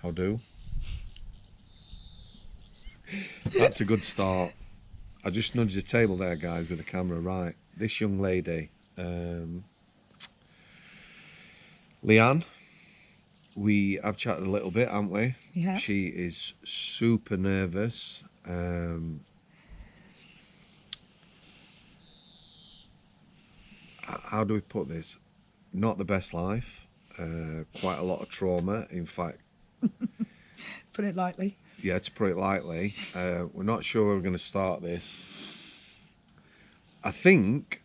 How do? That's a good start. I just nudged the table there, guys, with the camera. Right. This young lady, Leanne, we have chatted a little bit, haven't we? Yeah. She is super nervous. How do we put this? Not the best life. Quite a lot of trauma. In fact, Put it lightly. yeah, to put it lightly, we're not sure where we're going to start this. I think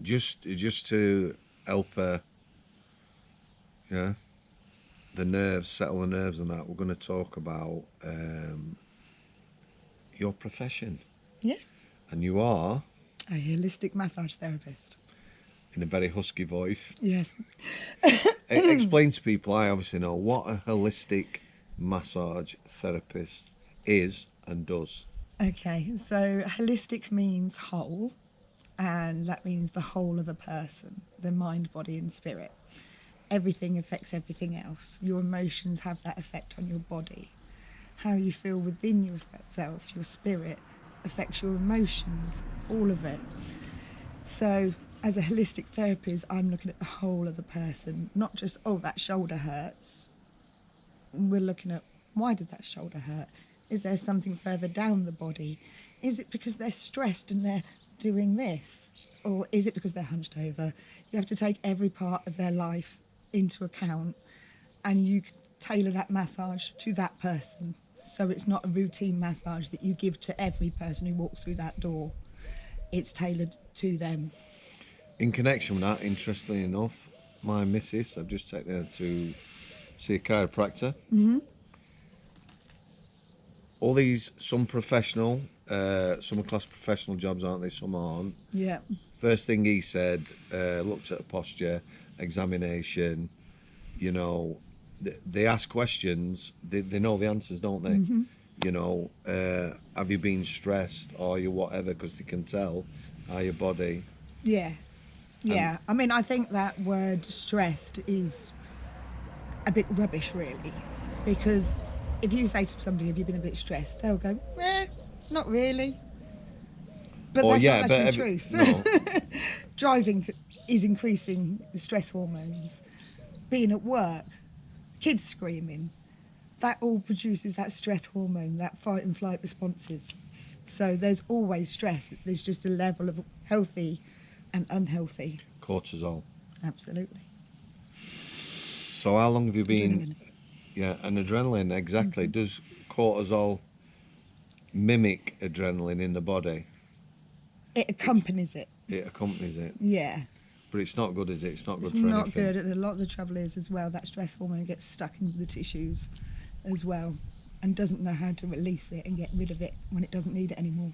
just to help her, yeah, the nerves, settle the nerves and that, we're going to talk about your profession. Yeah. And you are, A holistic massage therapist. in a very husky voice, Yes. explain to people, I obviously know, what a holistic massage therapist is and does. Okay, so holistic means whole, and that means the whole of a person, the mind, body, and spirit. Everything affects everything else. Your emotions have that effect on your body. How you feel within yourself, your spirit, affects your emotions, all of it. So, as a holistic therapist, I'm looking at the whole of the person, not just, oh, that shoulder hurts. We're looking at, why does that shoulder hurt? Is there something further down the body? Is it because they're stressed and they're doing this? Or is it because they're hunched over? You have to take every part of their life into account, and you can tailor that massage to that person. So it's not a routine massage that you give to every person who walks through that door. It's tailored to them. In connection with that, interestingly enough, my missus, I've just taken her to see a chiropractor. Mm-hmm. All these, some professional, some are class professional jobs, aren't they? Some aren't. Yeah. First thing he said, looked at the posture, examination, you know, they ask questions, they know the answers, don't they? Mm-hmm. You know, have you been stressed or you whatever, because they can tell how your body. Yeah. Yeah. I mean, I think that word stressed is a bit rubbish, really, because if you say to somebody, have you been a bit stressed, they'll go, not really. But Or that's yeah, not but actually truth. no. Driving is increasing the stress hormones. Being at work, kids screaming, that all produces that stress hormone, that fight and flight responses. So there's always stress. There's just a level of healthy and unhealthy. Cortisol. Absolutely. So how long have you been? Adrenaline. Yeah, and adrenaline, exactly. Does cortisol mimic adrenaline in the body? It accompanies it. It accompanies it. Yeah. But it's not good, is it? It's not good It's for not anything. good, and a lot of the trouble is as well that stress hormone gets stuck into the tissues as well, and doesn't know how to release it and get rid of it when it doesn't need it anymore.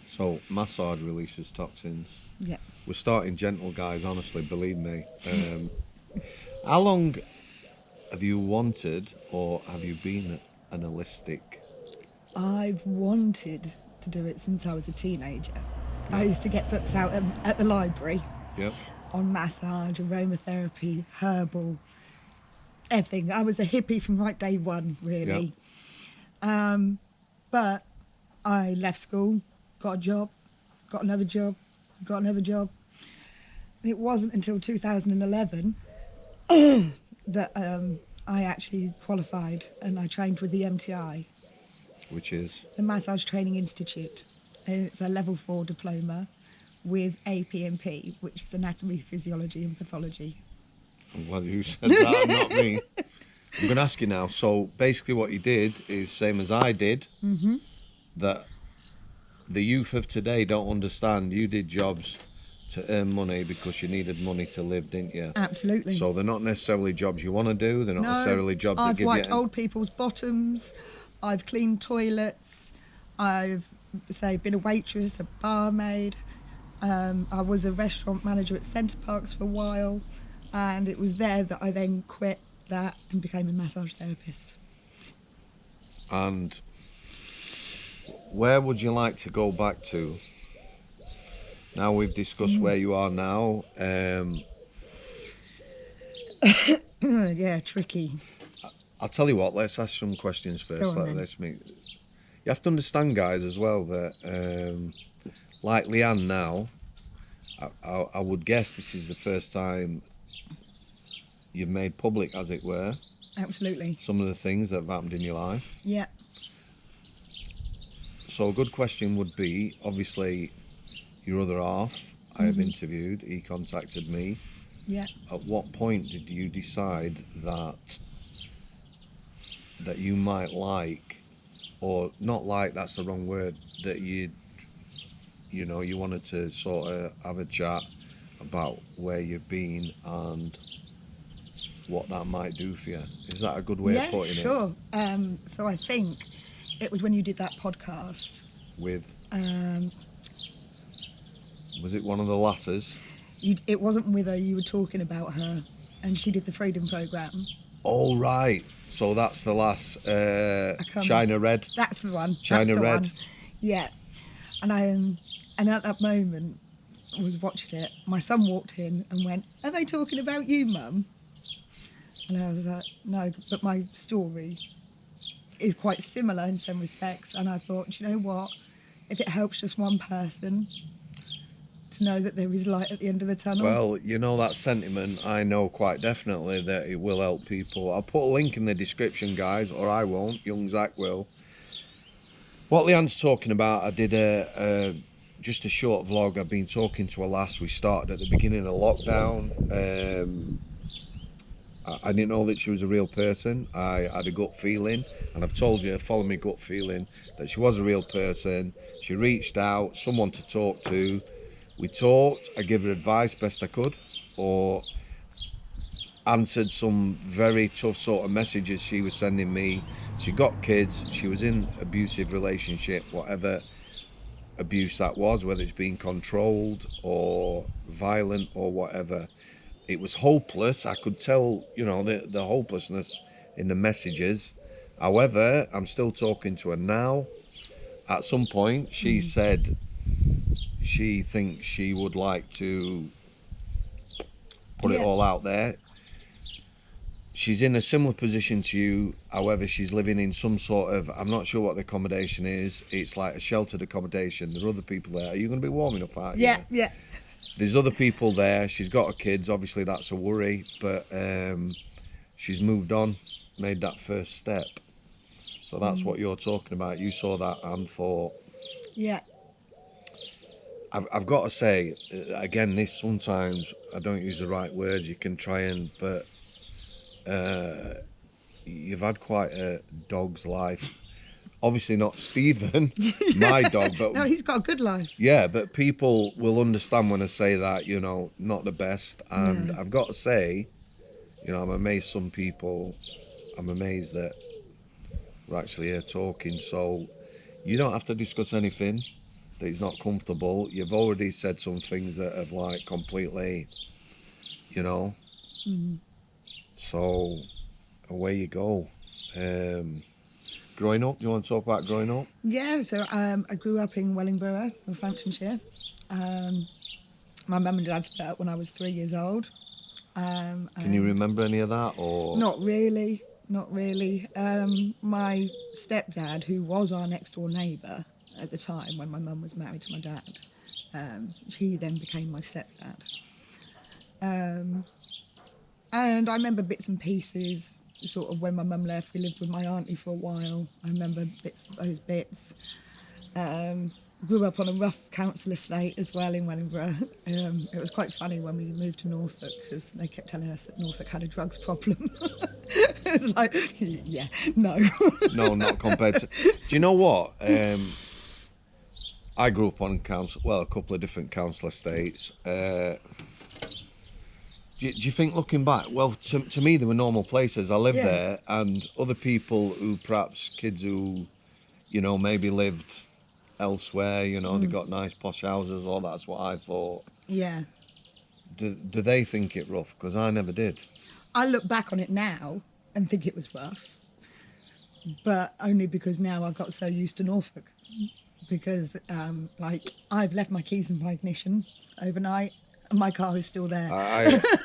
So massage releases toxins. Yeah. We're starting gentle, guys, honestly, believe me. How long have you wanted, or have you been an holistic? I've wanted to do it since I was a teenager. I used to get books out at the library Yep. on massage, aromatherapy, herbal, everything. I was a hippie from right day one, really. But I left school, got a job, got another job, got another job. And it wasn't until 2011 that I actually qualified, and I trained with the MTI, Which is? the Massage Training Institute. And it's a level 4 diploma with APMP, which is Anatomy, Physiology and Pathology. I'm glad you said that, not me. I'm going to ask you now. So basically what you did is same as I did, that the youth of today don't understand. You did jobs to earn money because you needed money to live, didn't you? Absolutely. So they're not necessarily jobs you want to do. They're not necessarily jobs that I've give wiped you... old people's bottoms. I've cleaned toilets. I've, been a waitress, a barmaid. I was a restaurant manager at Centre Parks for a while. And it was there that I then quit that and became a massage therapist. And where would you like to go back to? Now we've discussed where you are now. Yeah, tricky. I'll tell you what, let's ask some questions first. Go on then. Let's meet. You have to understand, guys, as well, that like Leanne now, I would guess this is the first time you've made public, as it were, Absolutely. some of the things that have happened in your life. Yeah. So a good question would be, obviously, your other half I have interviewed, he contacted me. Yeah. At what point did you decide that you might like, or not like, that's the wrong word, that you wanted to sort of have a chat about where you've been and what that might do for you? Is that a good way of putting it? Yeah, sure. So I think it was when you did that podcast. With, was it one of the lasses? It wasn't with her, you were talking about her, and she did the Freedom Programme. Oh, right. So that's the last China Red. That's the one. China That's the Red. one. Yeah. And and at that moment, I was watching it. My son walked in and went, "Are they talking about you, Mum?" And I was like, "No, but my story is quite similar in some respects." And I thought, do you know what? If it helps just one person to know that there is light at the end of the tunnel. Well, you know that sentiment, I know quite definitely that it will help people. I'll put a link in the description, guys, or I won't, young Zach will. What Leanne's talking about, I did just a short vlog. I've been talking to a lass. We started at the beginning of lockdown. I didn't know that she was a real person. I had a gut feeling, and I've told you, follow my gut feeling, that she was a real person. She reached out, someone to talk to. We talked, I gave her advice best I could, or answered some very tough sort of messages she was sending me. She got kids, she was in abusive relationship, whatever abuse that was, whether it's being controlled or violent or whatever. It was hopeless. I could tell, the hopelessness in the messages. However, I'm still talking to her now. At some point, she said she thinks she would like to put it all out there. She's in a similar position to you. However, she's living in some sort of, I'm not sure what the accommodation is. It's like a sheltered accommodation. There are other people there. Are you going to be warm enough out here? Yeah. There's other people there. She's got her kids. Obviously, that's a worry. But she's moved on, made that first step. So that's what you're talking about. You saw that and thought. Yeah. I've got to say, again, this sometimes I don't use the right words. You can try but you've had quite a dog's life. Obviously not Stephen, my dog, but no, he's got a good life. Yeah, but people will understand when I say that, not the best. And No. I've got to say, I'm amazed some people, I'm amazed that we're actually here talking. So you don't have to discuss anything that is not comfortable. You've already said some things that have like completely, So away you go. Growing up, do you want to talk about growing up? Yeah, so I grew up in Wellingborough, Northamptonshire. My mum and dad split up when I was 3 years old. Can you remember any of that, or? Not really. My stepdad, who was our next door neighbour at the time when my mum was married to my dad, he then became my stepdad. And I remember bits and pieces. Sort of when my mum left, we lived with my auntie for a while. I remember those bits. Grew up on a rough council estate as well in Wellingborough. It was quite funny when we moved to Norfolk because they kept telling us that Norfolk had a drugs problem. It was like, yeah, no. No, not compared to... Do you know what? I grew up on a couple of different council estates. Do you think, looking back, well, to me, they were normal places. I lived there, and other people who perhaps, kids who, maybe lived elsewhere, they got nice posh houses, or that's what I thought. Yeah. Do they think it rough? Because I never did. I look back on it now and think it was rough, but only because now I've got so used to Norfolk. Because, I've left my keys in my ignition overnight, and my car is still there.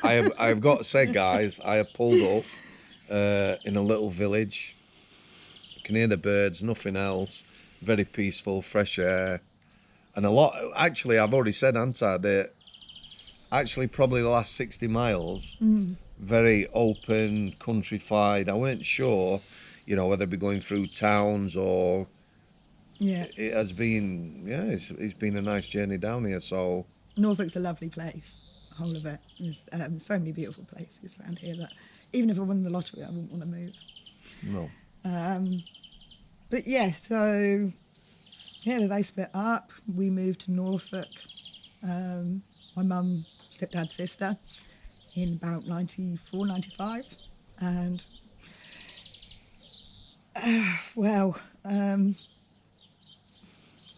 I've got to say, guys, I have pulled up in a little village. You can hear the birds, nothing else. Very peaceful, fresh air. And a lot, actually, I've already said, haven't I, that actually probably the last 60 miles, very open, countrified. I weren't sure, whether it'd be going through towns or... Yeah. It has been, it's been a nice journey down here, so... Norfolk's a lovely place, the whole of it. There's so many beautiful places around here that even if I won the lottery, I wouldn't want to move. No. But yeah, so they split up. We moved to Norfolk. My mum, stepdad's sister, in about 94, 95. And,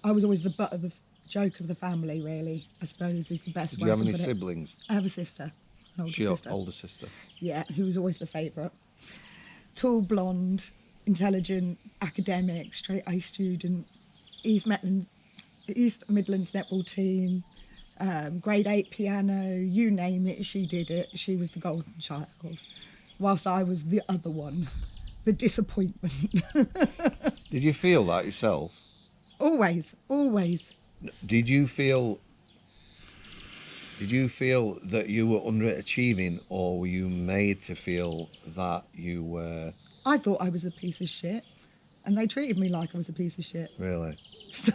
I was always the butt of the joke of the family, really, I suppose is the best way to put it. Did you have any siblings? I have a sister, an older sister. Older sister. Yeah, who was always the favourite. Tall, blonde, intelligent, academic, straight A student, East Midlands netball team, grade 8 piano, you name it, she did it. She was the golden child, whilst I was the other one, the disappointment. Did you feel that yourself? Always. Did you feel that you were underachieving, or were you made to feel that you were... I thought I was a piece of shit, and they treated me like I was a piece of shit. Really? So...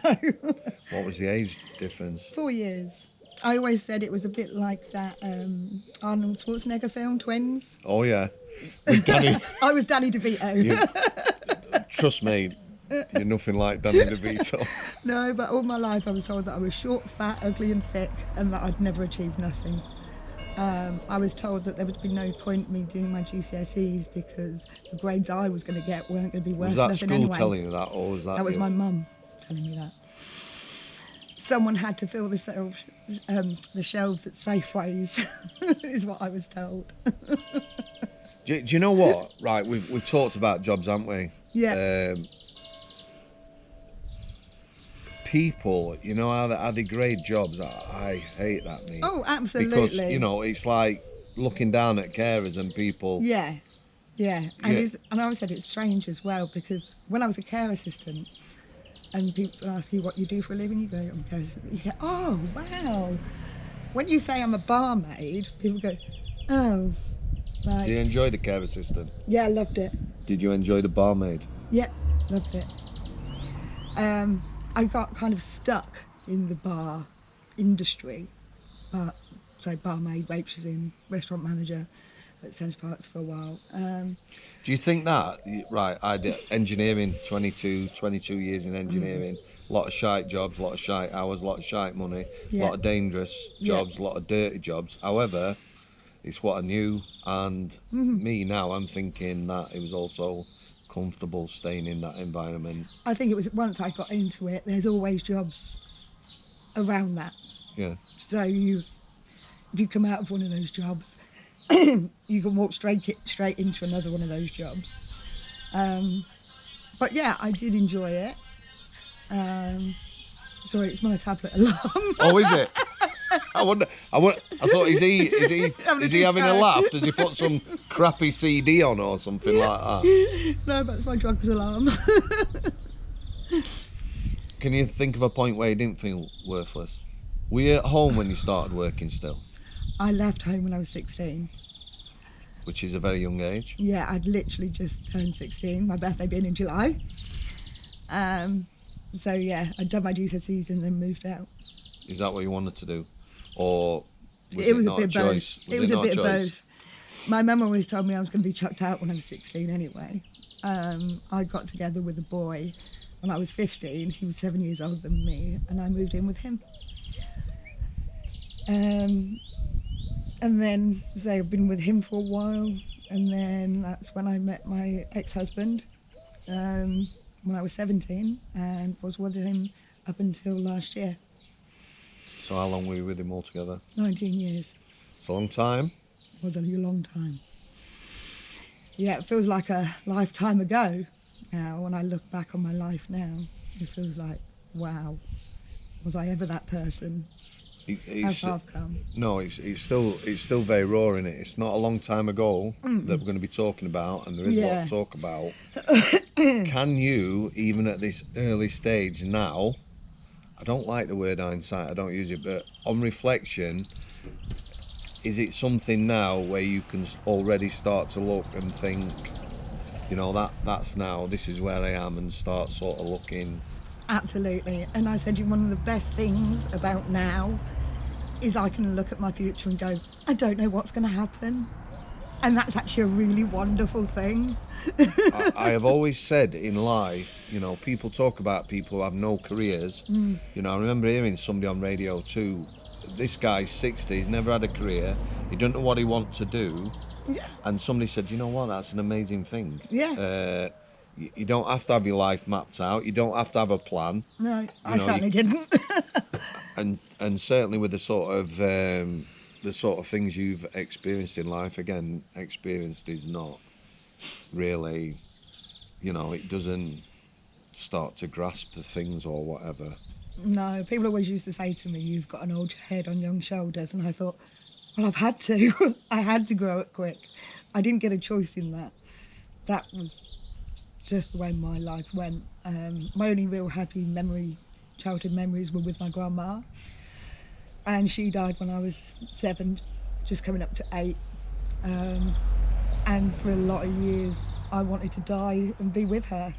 What was the age difference? 4 years. I always said it was a bit like that Arnold Schwarzenegger film, Twins. Oh, yeah. With Danny... I was Danny DeVito. Trust me, you're nothing like Danny DeVito. No, but all my life I was told that I was short, fat, ugly and thick, and that I'd never achieve nothing. I was told that there would be no point me doing my GCSEs because the grades I was going to get weren't going to be worth nothing anyway. Was that school telling you that, or was that... That was my mum telling me that. Someone had to fill the shelves at Safeways, is what I was told. Do you know what? Right, we've talked about jobs, haven't we? Yeah. People, how they grade jobs. I hate that, mate. Oh, absolutely. Because, it's like looking down at carers and people. Yeah. And I always said it's strange as well, because when I was a care assistant and people ask you what you do for a living, you go, I'm a care assistant. You go, oh, wow. When you say I'm a barmaid, people go, oh, right. Did you enjoy the care assistant? Yeah, I loved it. Did you enjoy the barmaid? Yeah, loved it. I got kind of stuck in the bar industry, barmaid, waitressing, restaurant manager at Centre Parks for a while. Do you think that, right, I did engineering, 22 years in engineering, a lot of shite jobs, a lot of shite hours, a lot of shite money, a lot of dangerous jobs, a lot of dirty jobs. However, it's what I knew, and me now, I'm thinking that it was also comfortable staying in that environment. I think it was once I got into it, there's always jobs around that. Yeah. So if you come out of one of those jobs, you can walk straight into another one of those jobs. But yeah, I did enjoy it. Sorry, it's my tablet alarm. Oh, is it? I thought, is he having a laugh? Does he put some crappy CD on or something like that? No, but it's my drugs alarm. Can you think of a point where you didn't feel worthless? Were you at home when you started working still? I left home when I was 16. Which is a very young age. Yeah, I'd literally just turned 16, my birthday being in July. So yeah, I'd done my GCSEs and then moved out. Is that what you wanted to do? Or was it was not a bit a of choice? both. It was a bit of both. My mum always told me I was going to be chucked out when I was 16 anyway. I got together with a boy when I was 15. He was 7 years older than me, and I moved in with him. And then, I've been with him for a while, and then that's when I met my ex-husband when I was 17, and was with him up until last year. So how long were you with him altogether? 19 years. It's a long time. It was a long time. Yeah, it feels like a lifetime ago now. When I look back on my life now, it feels like, wow, was I ever that person? how far I've come. No, it's still very raw in it. It's not a long time ago that we're going to be talking about, and there is a lot to talk about. Can you, even at this early stage now, I don't like the word hindsight, I don't use it, but on reflection, is it something now where you can already start to look and think, you know, that's now, this is where I am, and start sort of looking? Absolutely. And I said to you, one of the best things about now is I can look at my future and go, I don't know what's going to happen. And that's actually a really wonderful thing. I have always said in life, you know, people talk about people who have no careers. You know, I remember hearing somebody on radio too, this guy's 60, he's never had a career, he doesn't know what he wants to do. Yeah. And somebody said, you know what, that's an amazing thing. Yeah. You don't have to have your life mapped out. You don't have to have a plan. No, I certainly didn't. and certainly with the sort of things you've experienced in life, again, experienced is not really, you know, it doesn't start to grasp the things or whatever. No, people always used to say to me, you've got an old head on young shoulders. And I thought, well, I've had to. I had to grow up quick. I didn't get a choice in that. That was just the way my life went. My only real happy childhood memories were with my grandma. And she died when I was 7, just coming up to 8. And for a lot of years, I wanted to die and be with her.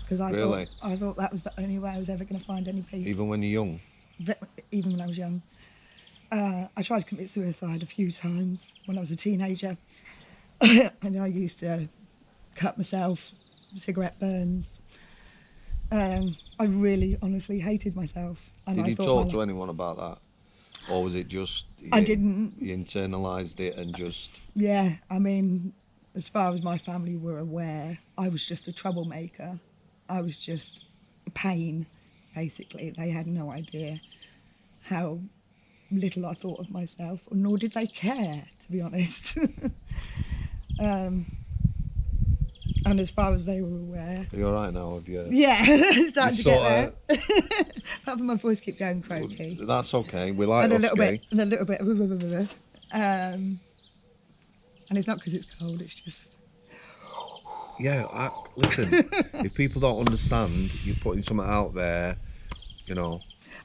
Because I thought that was the only way I was ever going to find any peace. Even when you're young? Even when I was young. I tried to commit suicide a few times when I was a teenager. And I used to cut myself, cigarette burns. I really, honestly hated myself. And Did you talk to anyone about that? Or was it just... I didn't. You internalised it and just... Yeah, I mean, as far as my family were aware, I was just a troublemaker. I was just pain, basically. They had no idea how little I thought of myself, nor did they care, to be honest. And as far as they were aware... Are you all right now? Have you... Yeah, it's starting to get there. Apart from my voice keep going croaky. That's okay. We like and a us little gay. bit, and a little bit. And it's not because it's cold, it's just... Yeah, listen, if people don't understand, you're putting something out there, you know...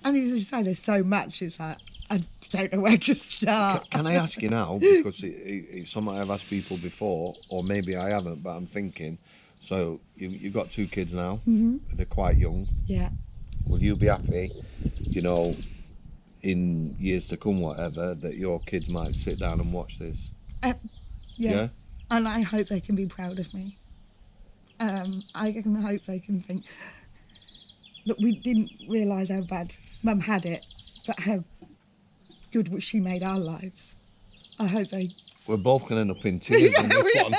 I mean, as you say, there's so much, it's like, I don't know where to start. Can I ask you now, because it's something I've asked people before, or maybe I haven't, but I'm thinking, so you've got 2 kids now, they're quite young. Yeah. Will you be happy, you know, in years to come, whatever, that your kids might sit down and watch this? Yeah. And I hope they can be proud of me. I can hope they can think that we didn't realise how bad Mum had it, but how good she made our lives. I hope they... We're both going to end up in tears on this one.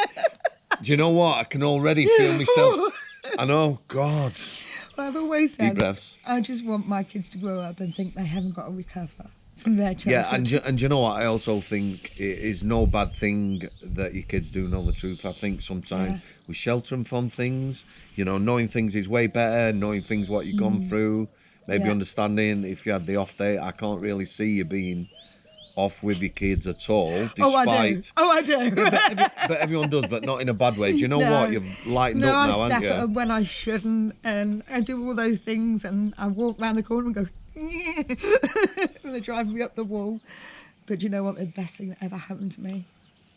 Do you know what? I can already feel myself... I know, God. Well, I've always said, deep breaths. I just want my kids to grow up and think they haven't got to recover from their childhood. Yeah, and you know what? I also think it is no bad thing that your kids do know the truth. I think sometimes we shelter them from things. You know, knowing things is way better, knowing things what you've gone through, maybe understanding if you had the off day. I can't really see you being off with your kids at all, despite... Oh, I do. Yeah, but everyone does, but not in a bad way. Do you know what? You've lightened up now, haven't you? No, I step at them when I shouldn't, and I do all those things, and I walk round the corner and go, yeah. And they're driving me up the wall. But you know what? The best thing that ever happened to me?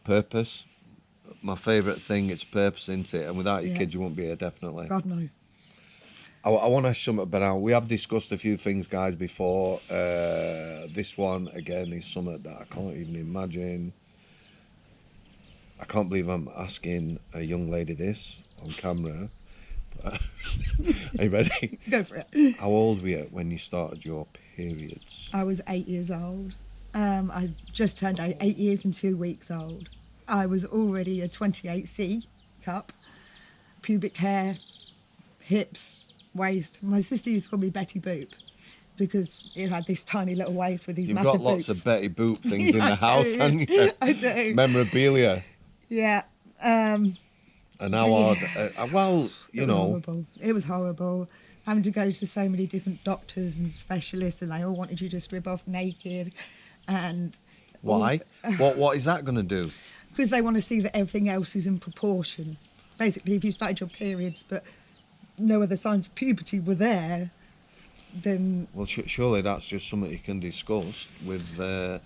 Purpose. My favourite thing, it's purpose, isn't it? And without your kids, you won't be here, definitely. God, no. I want to ask something about now. We have discussed a few things, guys, before. This one, again, is something that I can't even imagine. I can't believe I'm asking a young lady this on camera. Are you ready? Go for it. How old were you when you started your periods? I was 8 years old. I just turned 8 years and 2 weeks old. I was already a 28C cup, pubic hair, hips, waist. My sister used to call me Betty Boop because it had this tiny little waist with these massive boots. You've got lots of Betty Boop things in the house, haven't you? I do. Memorabilia. Yeah. And how hard? Well, you know. Horrible. It was horrible. having to go to so many different doctors and specialists, and they all wanted you to strip off naked, and Why? What is that going to do? because they want to see that everything else is in proportion. Basically, if you started your periods but no other signs of puberty were there, then... Well, surely that's just something you can discuss with,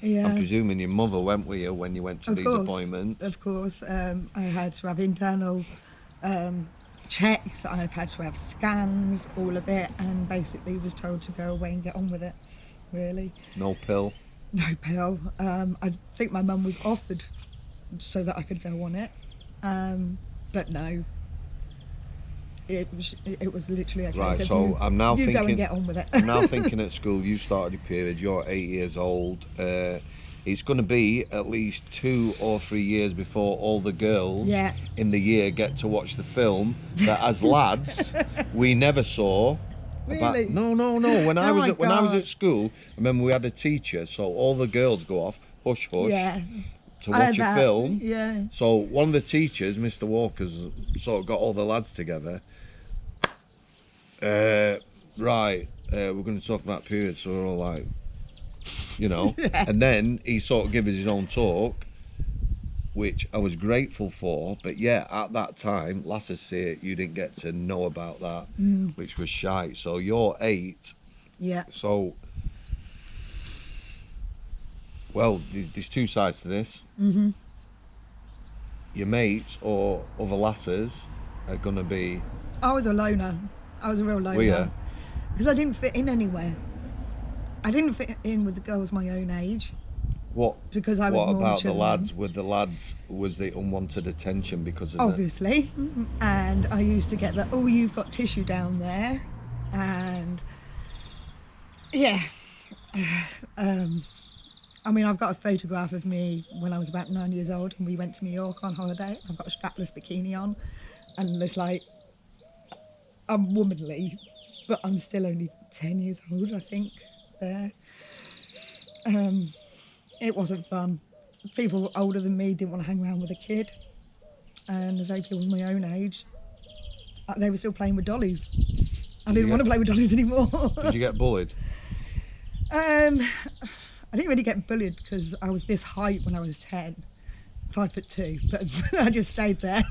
Yeah. I'm presuming your mother went with you when you went to these appointments. Of course. I had to have internal checks, I've had to have scans, all of it, and basically was told to go away and get on with it, really. No pill? No pill. I think my mum was offered so that I could go on it, but no. It was literally a case Right, of so I'm now you thinking, go and get on with it. I'm now thinking at school, you started your period, you're 8 years old. It's going to be at least 2 or 3 years before all the girls in the year get to watch the film that as lads we never saw. Really? No. When I was at school, I remember we had a teacher, so all the girls go off, hush, Yeah. to watch a that. film. Yeah. So one of the teachers, Mr. Walker's, sort of got all the lads together. Right, we're going to talk about periods, so we're all like, you know. Yeah. And then he sort of gave us his own talk, which I was grateful for. But yeah, at that time, lasses say it, you didn't get to know about that, which was shite. So you're 8. Yeah. So, well, there's 2 sides to this. Mhm. Your mates or other lasses are going to be... I was a loner. I was a real loner. Were you? Because I didn't fit in anywhere. I didn't fit in with the girls my own age. What? Because I was What more about mature the than lads? them. With the lads, was the unwanted attention because of Obviously. And I used to get the, oh, you've got tissue down there. And yeah. I mean, I've got a photograph of me when I was about 9 years old and we went to New York on holiday. I've got a strapless bikini on and it's like, I'm womanly, but I'm still only 10 years old, I think, there. It wasn't fun. People older than me didn't want to hang around with a kid. And as people my own age, they were still playing with dollies. I didn't want to play with dollies anymore. Did you get bullied? I didn't really get bullied because I was this height when I was 10, 5'2", but I just stayed there.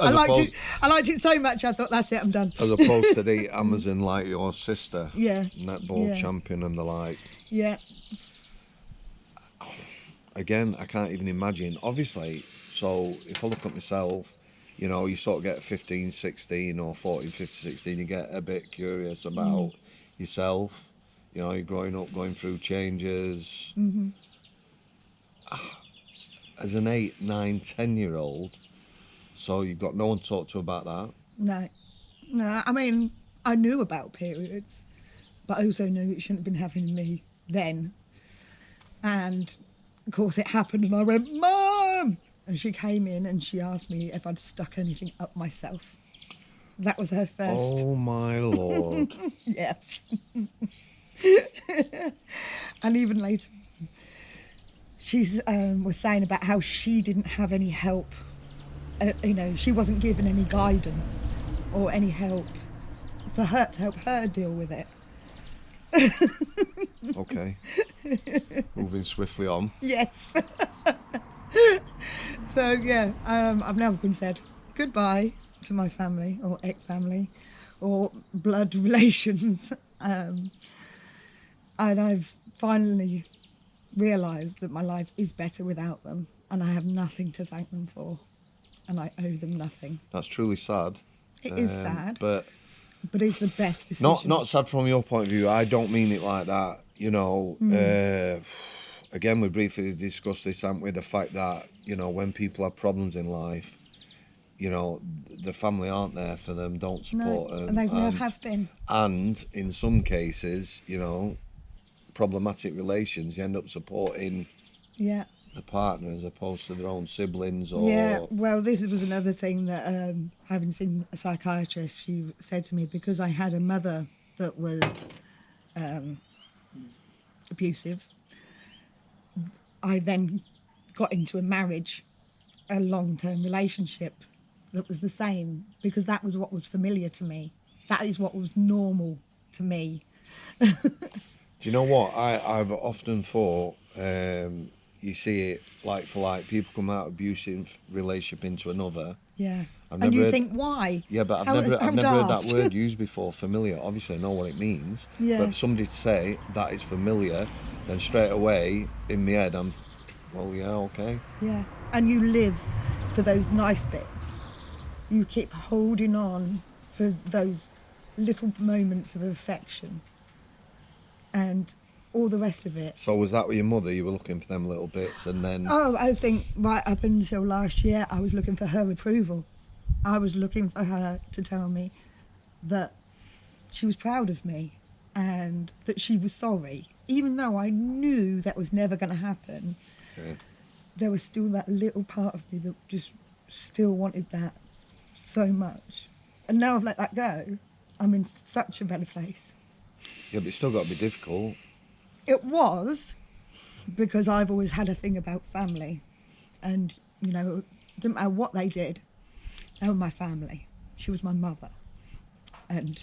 I liked it so much. I thought, that's it, I'm done. As opposed to the Amazon, like your sister, Yeah, netball champion and the like. yeah. Again, I can't even imagine. Obviously, so if I look at myself, you know, you sort of get 15, 16 or 14, 15, 16, you get a bit curious about yourself. You know, you're growing up, going through changes. Mm-hmm. As an 8, 9, 10-year-old, so you've got no one to talk to about that? No, I mean, I knew about periods, but I also knew it shouldn't have been happening to me then. And of course it happened and I went, Mum! And she came in and she asked me if I'd stuck anything up myself. That was her first. Oh my Lord. Yes. And even later, she was saying about how she didn't have any help. You know, she wasn't given any guidance or any help for her to help her deal with it. Okay. Moving swiftly on. Yes. So yeah, I've never been said goodbye to my family or ex-family or blood relations, and I've finally realised that my life is better without them, and I have nothing to thank them for, and I owe them nothing. That's truly sad. It is sad, but it's the best decision. not sad from your point of view. I don't mean it like that. You know, again, we briefly discussed this, haven't we? The fact that, you know, when people have problems in life, you know, the family aren't there for them, don't support them. And they never have been. And in some cases, you know, problematic relations, you end up supporting the partner as opposed to their own siblings or... Yeah, well, this was another thing that, having seen a psychiatrist, she said to me, because I had a mother that was abusive, I then got into a marriage, a long-term relationship that was the same, because that was what was familiar to me. that is what was normal to me. Do you know what? I've often thought, you see it like for like, people come out of abusive relationship into another. Yeah. I've And never you heard, think, why? yeah, but I've How never heard that daft. word used before. Familiar. Obviously, I know what it means. Yeah. But for somebody to say that is familiar, then straight away in my head, I'm, well, yeah, okay. Yeah. And you live for those nice bits. You keep holding on for those little moments of affection. And all the rest of it. So was that with your mother? You were looking for them little bits, and then Oh, I think right up until last year, I was looking for her approval. I was looking for her to tell me that she was proud of me and that she was sorry. Even though I knew that was never going to happen, yeah. there was still that little part of me that just still wanted that so much. And now I've let that go, I'm in such a better place. Yeah, but it's still got to be difficult. It was, because I've always had a thing about family. And, you know, it didn't matter what they did, they were my family. She was my mother. And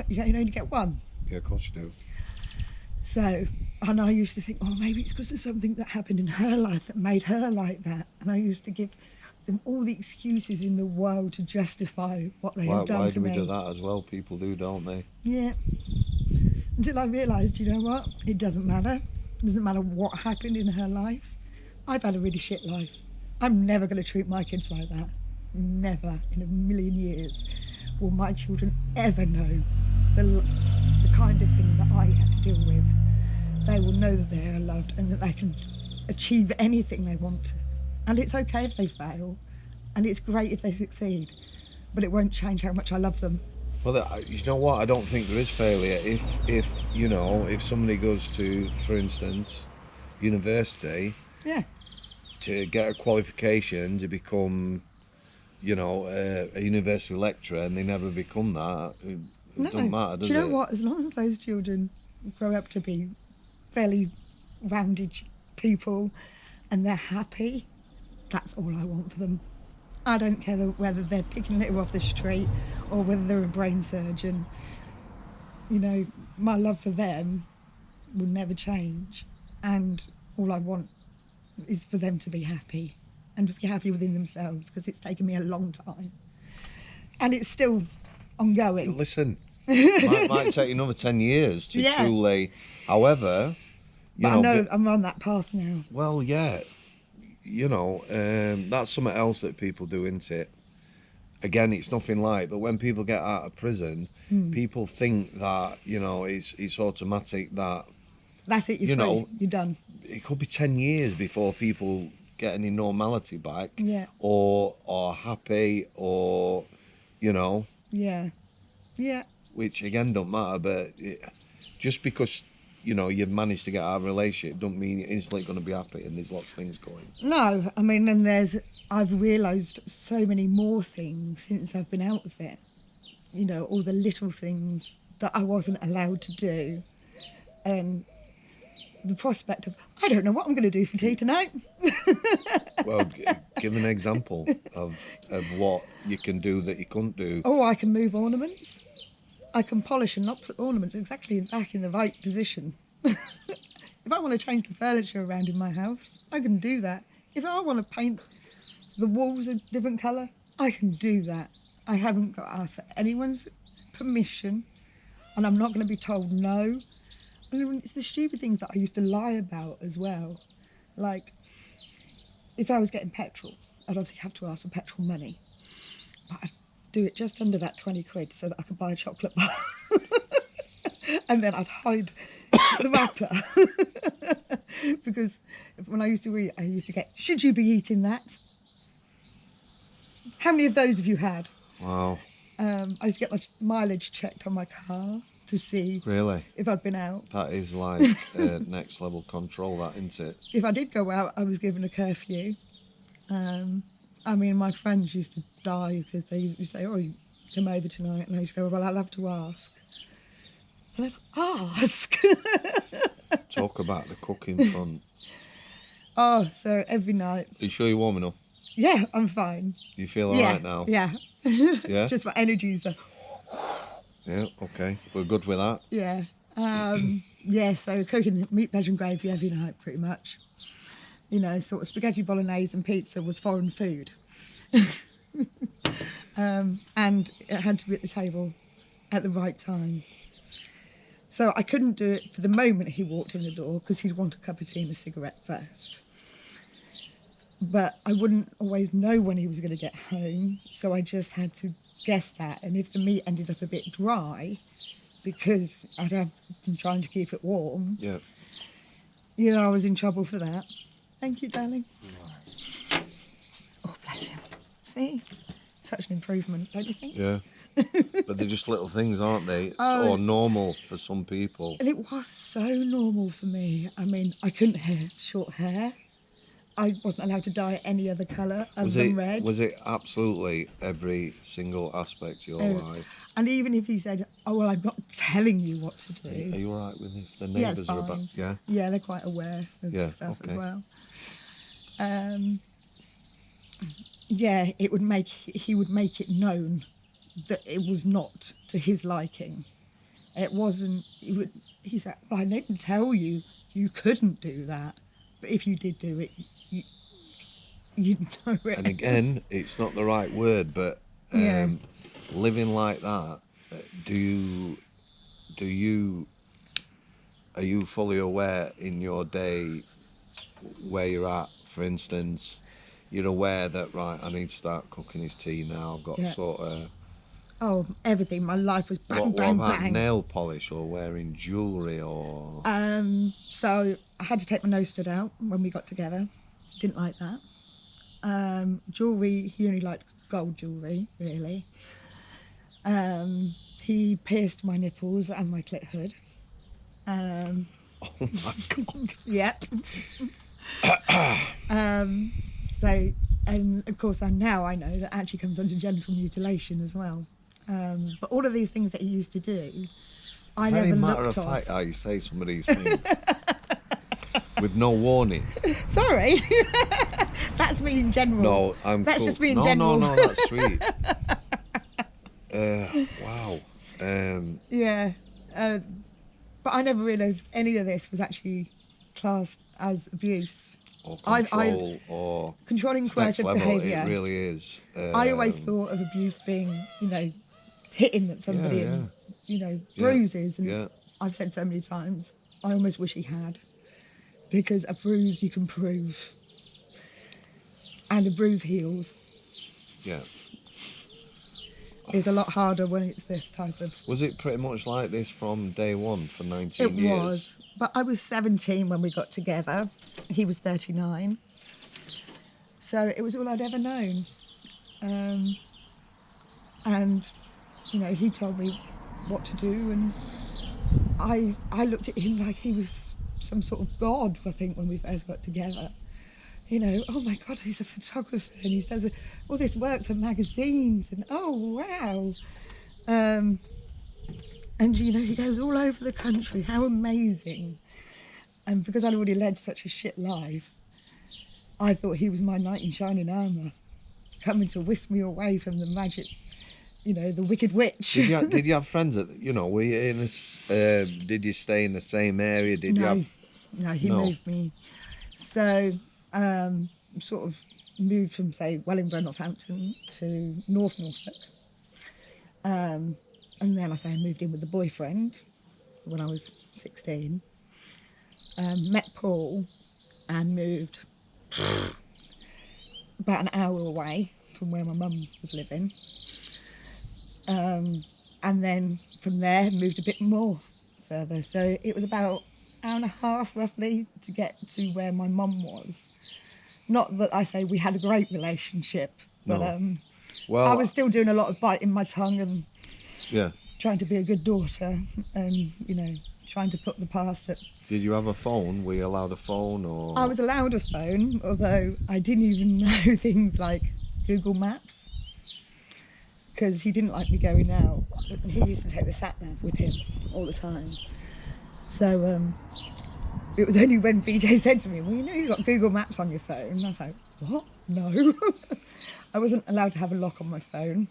you only get one. Yeah, of course you do. So, and I used to think, oh, maybe it's because of something that happened in her life that made her like that. And I used to give them all the excuses in the world to justify what they had done Why to do we me. do that as well? People do, don't they? Yeah. Until I realised, you know what? It doesn't matter. It doesn't matter what happened in her life. I've had a really shit life. I'm never going to treat my kids like that. Never in a million years will my children ever know the kind of thing that I had to deal with. They will know that they are loved and that they can achieve anything they want to. And it's okay if they fail, and it's great if they succeed, but it won't change how much I love them. Well, you know what? I don't think there is failure. If you know, if somebody goes to, for instance, university, Yeah. to get a qualification to become, you know, a university lecturer, and they never become that, it doesn't matter, does it? Do you know what? As long as those children grow up to be fairly rounded people and they're happy, that's all I want for them. I don't care whether they're picking litter off the street or whether they're a brain surgeon. You know, my love for them will never change. And all I want is for them to be happy and to be happy within themselves, because it's taken me a long time. And it's still ongoing. Listen, might take another 10 years to truly, however, but I know I'm on that path now. Well, yeah, you know, that's something else that people do, isn't it? Again, it's nothing like, but when people get out of prison, people think that, you know, it's automatic that... That's it, you're free, you're done. It could be 10 years before people get any normality back. Yeah. Or happy, or, you know... Yeah. Yeah. Which, again, don't matter, but just because... you know, you've managed to get out of a relationship, don't mean you're instantly going to be happy, and there's lots of things going. No, I mean, and I've realised so many more things since I've been out of it. You know, all the little things that I wasn't allowed to do. And the prospect of, I don't know what I'm going to do for tea tonight. Well, give an example of what you can do that you couldn't do. Oh, I can move ornaments. I can polish and not put ornaments exactly back in the right position. If I want to change the furniture around in my house, I can do that. If I want to paint the walls a different colour, I can do that. I haven't got to ask for anyone's permission, and I'm not going to be told no. I mean, it's the stupid things that I used to lie about as well. Like, if I was getting petrol, I'd obviously have to ask for petrol money. But I'd do it just under that 20 quid so that I could buy a chocolate bar. And then I'd hide the wrapper. Because when I used to eat, I used to get, should you be eating that? How many of those have you had? Wow. I used to get my mileage checked on my car to see if I'd been out. That is like next level control, that, isn't it? If I did go out, I was given a curfew. I mean, my friends used to die because they used to say, oh, you come over tonight. And I used to go, well, I'll have to ask. And I'd ask. Talk about the cooking front. Oh, so every night. Are you sure you're warm enough? Yeah, I'm fine. You feel all right now? Yeah. Yeah? Just my energies are... Yeah, okay. We're good with that. Yeah. Yeah, so cooking meat, veg and gravy every night, pretty much. You know, sort of spaghetti bolognese and pizza was foreign food. And it had to be at the table at the right time. So I couldn't do it for the moment he walked in the door because he'd want a cup of tea and a cigarette first. But I wouldn't always know when he was going to get home, so I just had to guess that. And if the meat ended up a bit dry, because I'd have been trying to keep it warm, Yeah. you know, I was in trouble for that. Thank you, darling. Oh, bless him. See? Such an improvement, don't you think? Yeah. But they're just little things, aren't they? Oh. Or normal for some people. And it was so normal for me. I mean, I couldn't have short hair. I wasn't allowed to dye any other colour other than red. Was it absolutely every single aspect of your life? And even if he said, "Oh well, I'm not telling you what to do," Are you all right with if the yeah, it's neighbours are about? fine. Yeah. Yeah, they're quite aware of stuff as well. Yeah, he would make it known that it was not to his liking. It wasn't. He said, "Well, I didn't tell you you couldn't do that, but if you did do it, you'd know it." And again, it's not the right word, but Yeah. living like that, are you fully aware in your day where you're at? For instance, you're aware that, right, I need to start cooking his tea now. I've got sort of... Oh, everything. My life was bang, What bang, about bang. nail polish or wearing jewellery or... So I had to take my nose stud out when we got together. Didn't like that. Jewellery, he only liked gold jewellery, really. He pierced my nipples and my clit hood. Oh my God. Yep. So, and of course, now I know that actually comes under genital mutilation as well. But all of these things that he used to do, I Very never matter looked of off. fact how you say some of these things. With no warning. Sorry. That's me in general. No, I'm That's cool. just me in No, general. no, that's sweet. Wow. Yeah. But I never realised any of this was actually classed as abuse. Or control or... Controlling next coercive level, behaviour. it really is. I always thought of abuse being, you know, hitting at somebody and, you know, bruises. And I've said so many times, I almost wish he had. Because a bruise you can prove. And a bruise heals. Yeah. It's a lot harder when it's this type of... Was it pretty much like this from day one for 19 years? It was. But I was 17 when we got together. He was 39. So it was all I'd ever known. And, you know, he told me what to do. And I looked at him like he was some sort of god, I think, when we first got together. You know, oh my God, he's a photographer and he does all this work for magazines and oh wow. And you know, he goes all over the country, how amazing. And because I'd already led such a shit life, I thought he was my knight in shining armour, coming to whisk me away from the magic, you know, the wicked witch. Did you have friends that, you know, were you in did you stay in the same area? No, he moved me. So sort of moved from, say, Wellingborough, Northampton to North Norfolk. And then I moved in with a boyfriend when I was 16. Met Paul and moved about an hour away from where my mum was living. And then from there moved a bit more further. So it was about an hour and a half roughly to get to where my mum was. Not that I say we had a great relationship, but well, I was still doing a lot of biting my tongue and trying to be a good daughter and, you know, trying to put the past at... Did you have a phone? Were you allowed a phone? Or I was allowed a phone, although I didn't even know things like Google Maps because he didn't like me going out. He used to take the sat-nav with him all the time. So it was only when BJ said to me, well, you know you've got Google Maps on your phone. And I was like, what? No. I wasn't allowed to have a lock on my phone.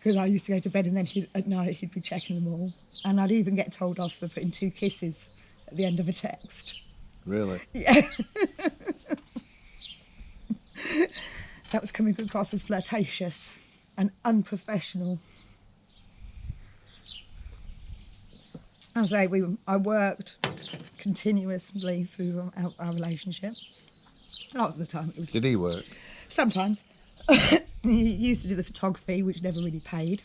because I used to go to bed and then at night he'd be checking them all. And I'd even get told off for putting 2 kisses at the end of a text. Really? Yeah. That was coming across as flirtatious and unprofessional. I say I worked continuously through our relationship. A lot of the time it was. Did he work? Sometimes. He used to do the photography, which never really paid,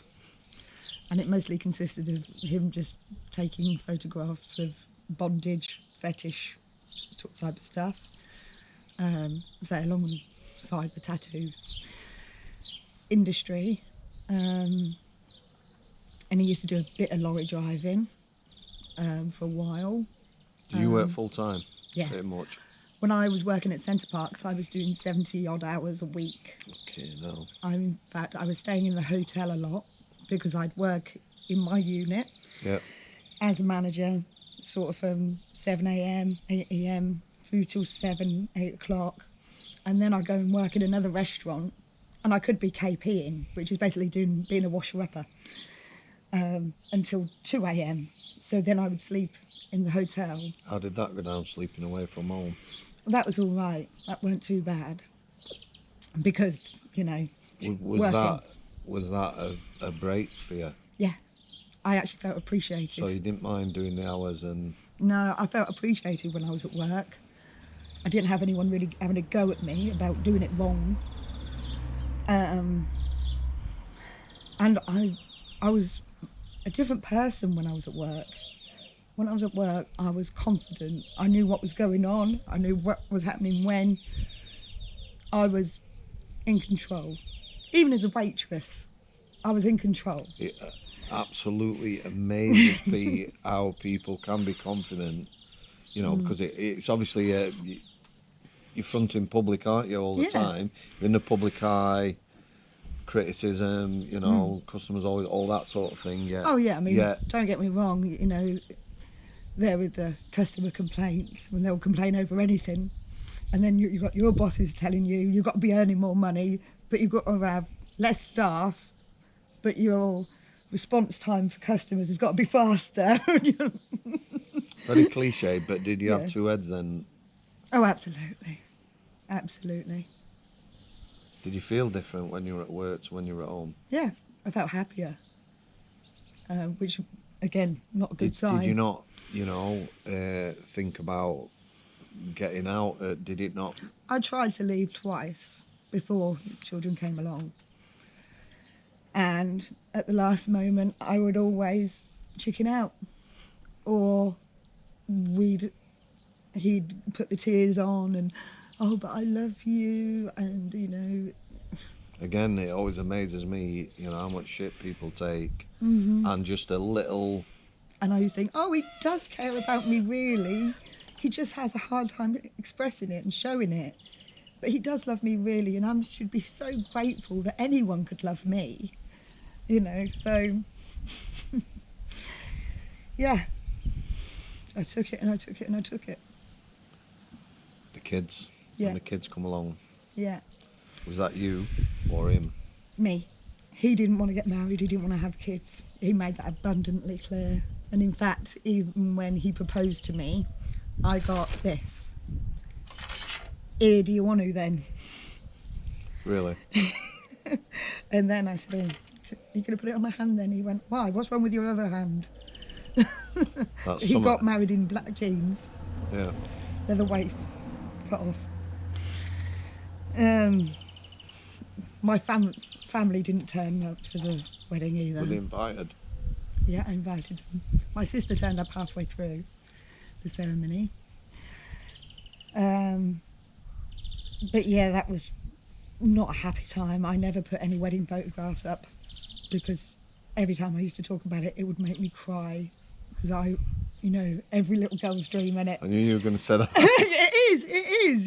and it mostly consisted of him just taking photographs of bondage, fetish type of stuff. So alongside the tattoo industry, and he used to do a bit of lorry driving for a while. Did you work full time? Yeah. Pretty much. When I was working at Centre Parks, I was doing 70 odd hours a week. Okay, no. In fact, I was staying in the hotel a lot because I'd work in my unit as a manager, sort of from 7 a.m, 8 a.m, through till 7, 8 o'clock. And then I'd go and work in another restaurant, and I could be KPing, which is basically being a washer-upper, until 2 a.m. So then I would sleep in the hotel. How did that go down, sleeping away from home? That was all right. That weren't too bad. Because, Was that a break for you? Yeah. I actually felt appreciated. So you didn't mind doing the hours and... No, I felt appreciated when I was at work. I didn't have anyone really having a go at me about doing it wrong. And I was a different person when I was at work. When I was at work, I was confident. I knew what was going on. I knew what was happening when. I was in control. Even as a waitress, I was in control. It absolutely amazes me how people can be confident, because it's obviously you're fronting public, aren't you, all the time? You're in the public eye, criticism, customers, all that sort of thing. Yeah. Oh yeah, I mean, don't get me wrong. There with the customer complaints, when they'll complain over anything, and then you've got your bosses telling you you've got to be earning more money, but you've got to have less staff, but your response time for customers has got to be faster. Very cliche, but did you have 2 heads then? Oh, absolutely. Absolutely. Did you feel different when you were at work to when you were at home? Yeah, I felt happier, which, again, not a good sign. Did you not, think about getting out? Did it not? I tried to leave twice before children came along. And at the last moment, I would always chicken out. Or he'd put the tears on and, oh, but I love you, and, Again, it always amazes me, how much shit people take, and just a little... And I used to think, oh, he does care about me, really. He just has a hard time expressing it and showing it. But he does love me, really, and I should be so grateful that anyone could love me, so... Yeah. I took it, and I took it, and I took it. The kids? Yeah. When the kids come along? Yeah. Was that you or him? Me. He didn't want to get married, he didn't want to have kids. He made that abundantly clear. And in fact, even when he proposed to me, I got this. Here, do you want to then? Really? And then I said, oh, you going to put it on my hand then? He went, why? What's wrong with your other hand? He got married in black jeans. Yeah. Leather waist cut off. My family didn't turn up for the wedding either. Were they invited? Yeah, I invited them. My sister turned up halfway through the ceremony. But yeah, that was not a happy time. I never put any wedding photographs up because every time I used to talk about it, it would make me cry because every little girl's dream, innit? I knew you were going to say that. It is,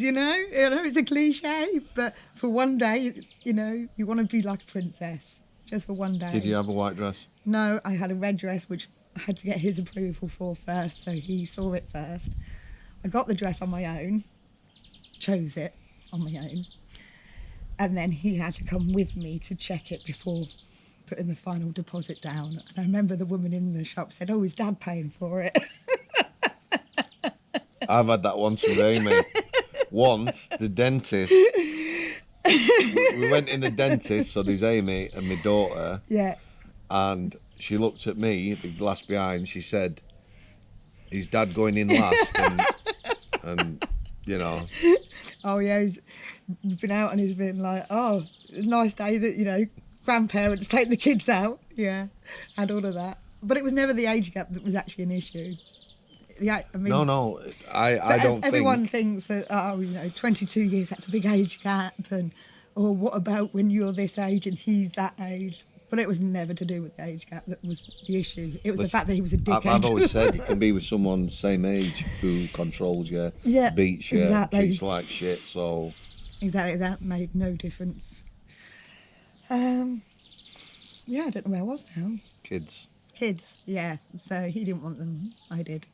it's a cliche, but for one day, you want to be like a princess, just for one day. Did you have a white dress? No, I had a red dress, which I had to get his approval for first, so he saw it first. I got the dress on my own, chose it on my own, and then he had to come with me to check it before putting the final deposit down. And I remember the woman in the shop said, "Oh, is Dad paying for it?" I've had that once with Amy. Once, the dentist. We went in the dentist, so there's Amy and my daughter. Yeah. And she looked at me, the glass behind, she said, "Is Dad going in last?" And you know. Oh, yeah, he's been out and he's been like, "Oh, nice day that, you know, grandparents take the kids out." Yeah, and all of that. But it was never the age gap that was actually an issue. Yeah, I mean, No, I don't everyone think. thinks that, oh, you know, 22 years, that's a big age gap. Or what about when you're this age and he's that age? But it was never to do with the age gap that was the issue. It was the fact that he was a dickhead. I've always said you can be with someone same age who controls you, yeah, beats you, exactly. treats you like shit, so... Exactly, that made no difference. Yeah, I don't know where I was now. Kids, yeah. So he didn't want them, I did.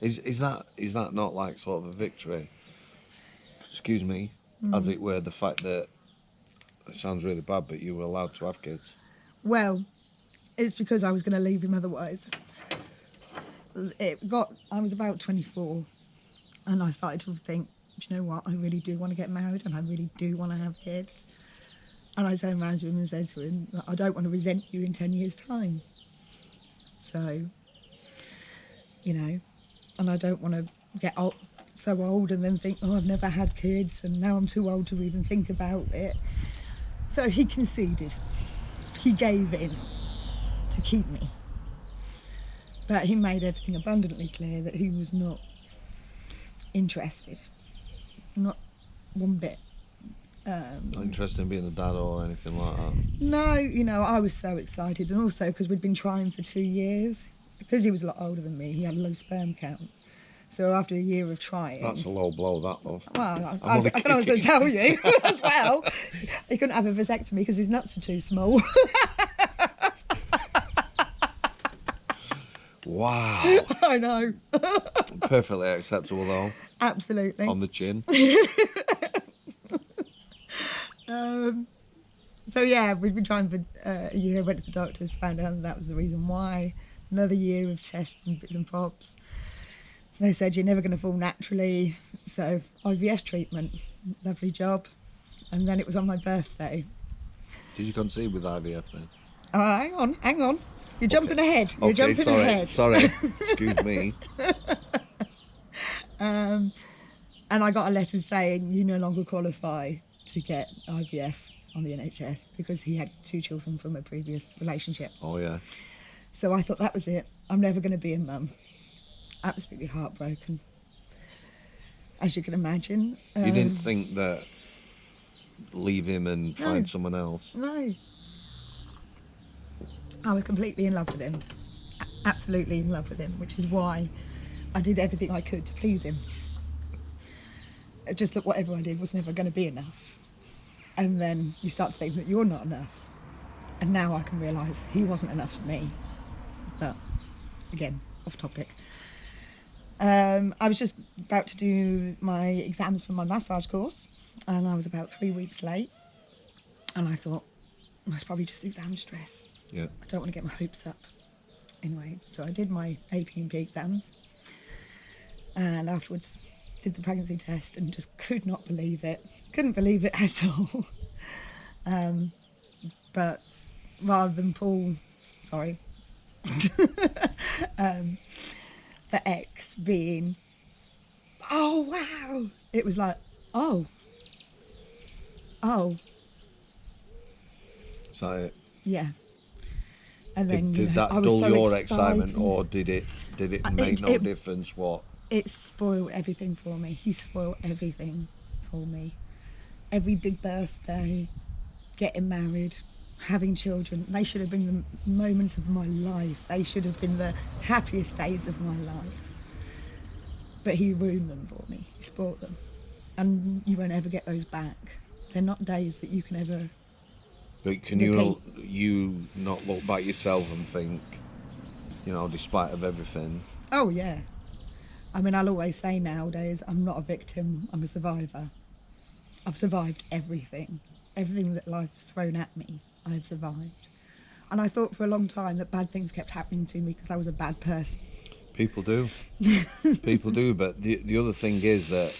Is that not like sort of a victory? Excuse me, as it were, the fact that it sounds really bad, but you were allowed to have kids. Well, it's because I was going to leave him otherwise. I was about 24, and I started to think, do you know what? I really do want to get married, and I really do want to have kids. And I turned around to him and said to him, "I don't want to resent you in 10 years' time. So, you know, and I don't want to get so old and then think, oh, I've never had kids and now I'm too old to even think about it." So he conceded. He gave in to keep me. But he made everything abundantly clear that he was not interested. Not one bit. Not interested in being a dad or anything like that. No, you know, I was so excited. And also because we'd been trying for 2 years. Because he was a lot older than me, he had a low sperm count. So after a year of trying... That's a low blow, that, love. Well, I can also tell you as well, he couldn't have a vasectomy because his nuts were too small. Wow. I know. Perfectly acceptable, though. Absolutely. On the chin. So, yeah, we'd been trying for a year, went to the doctors, found out that was the reason why. Another year of tests and bits and bobs. They said, "You're never going to fall naturally." So IVF treatment, lovely job. And then it was on my birthday. Did you conceive with IVF then? Oh, hang on. You're jumping ahead. You're jumping ahead. Sorry, excuse me. And I got a letter saying, "You no longer qualify to get IVF on the NHS," because he had 2 children from a previous relationship. Oh, yeah. So I thought that was it. I'm never going to be a mum. Absolutely heartbroken, as you can imagine. You didn't think that leave him and find someone else? No. I was completely in love with him. Absolutely in love with him, which is why I did everything I could to please him. Just that whatever I did was never going to be enough. And then you start to think that you're not enough. And now I can realise he wasn't enough for me. But, again, off topic. I was just about to do my exams for my massage course, and I was about 3 weeks late. And I thought, it's probably just exam stress. Yeah. I don't want to get my hopes up. Anyway, so I did my AP&P exams, and afterwards did the pregnancy test and just could not believe it. Couldn't believe it at all. But rather than the ex being, "Oh, wow," it was like, oh. Is that it? Yeah. And then Did that I was dull so your excited. excitement, or did it make no difference? What? It spoiled everything for me. He spoiled everything for me. Every big birthday, getting married, having children, they should have been the moments of my life. They should have been the happiest days of my life. But he ruined them for me. He spoiled them. And you won't ever get those back. They're not days that you can ever... But can you not look back yourself and think, you know, despite of everything? Oh, yeah. I mean, I'll always say nowadays, I'm not a victim, I'm a survivor. I've survived everything. everything that life's thrown at me, I've survived. And I thought for a long time that bad things kept happening to me because I was a bad person. People do. People do, but the other thing is that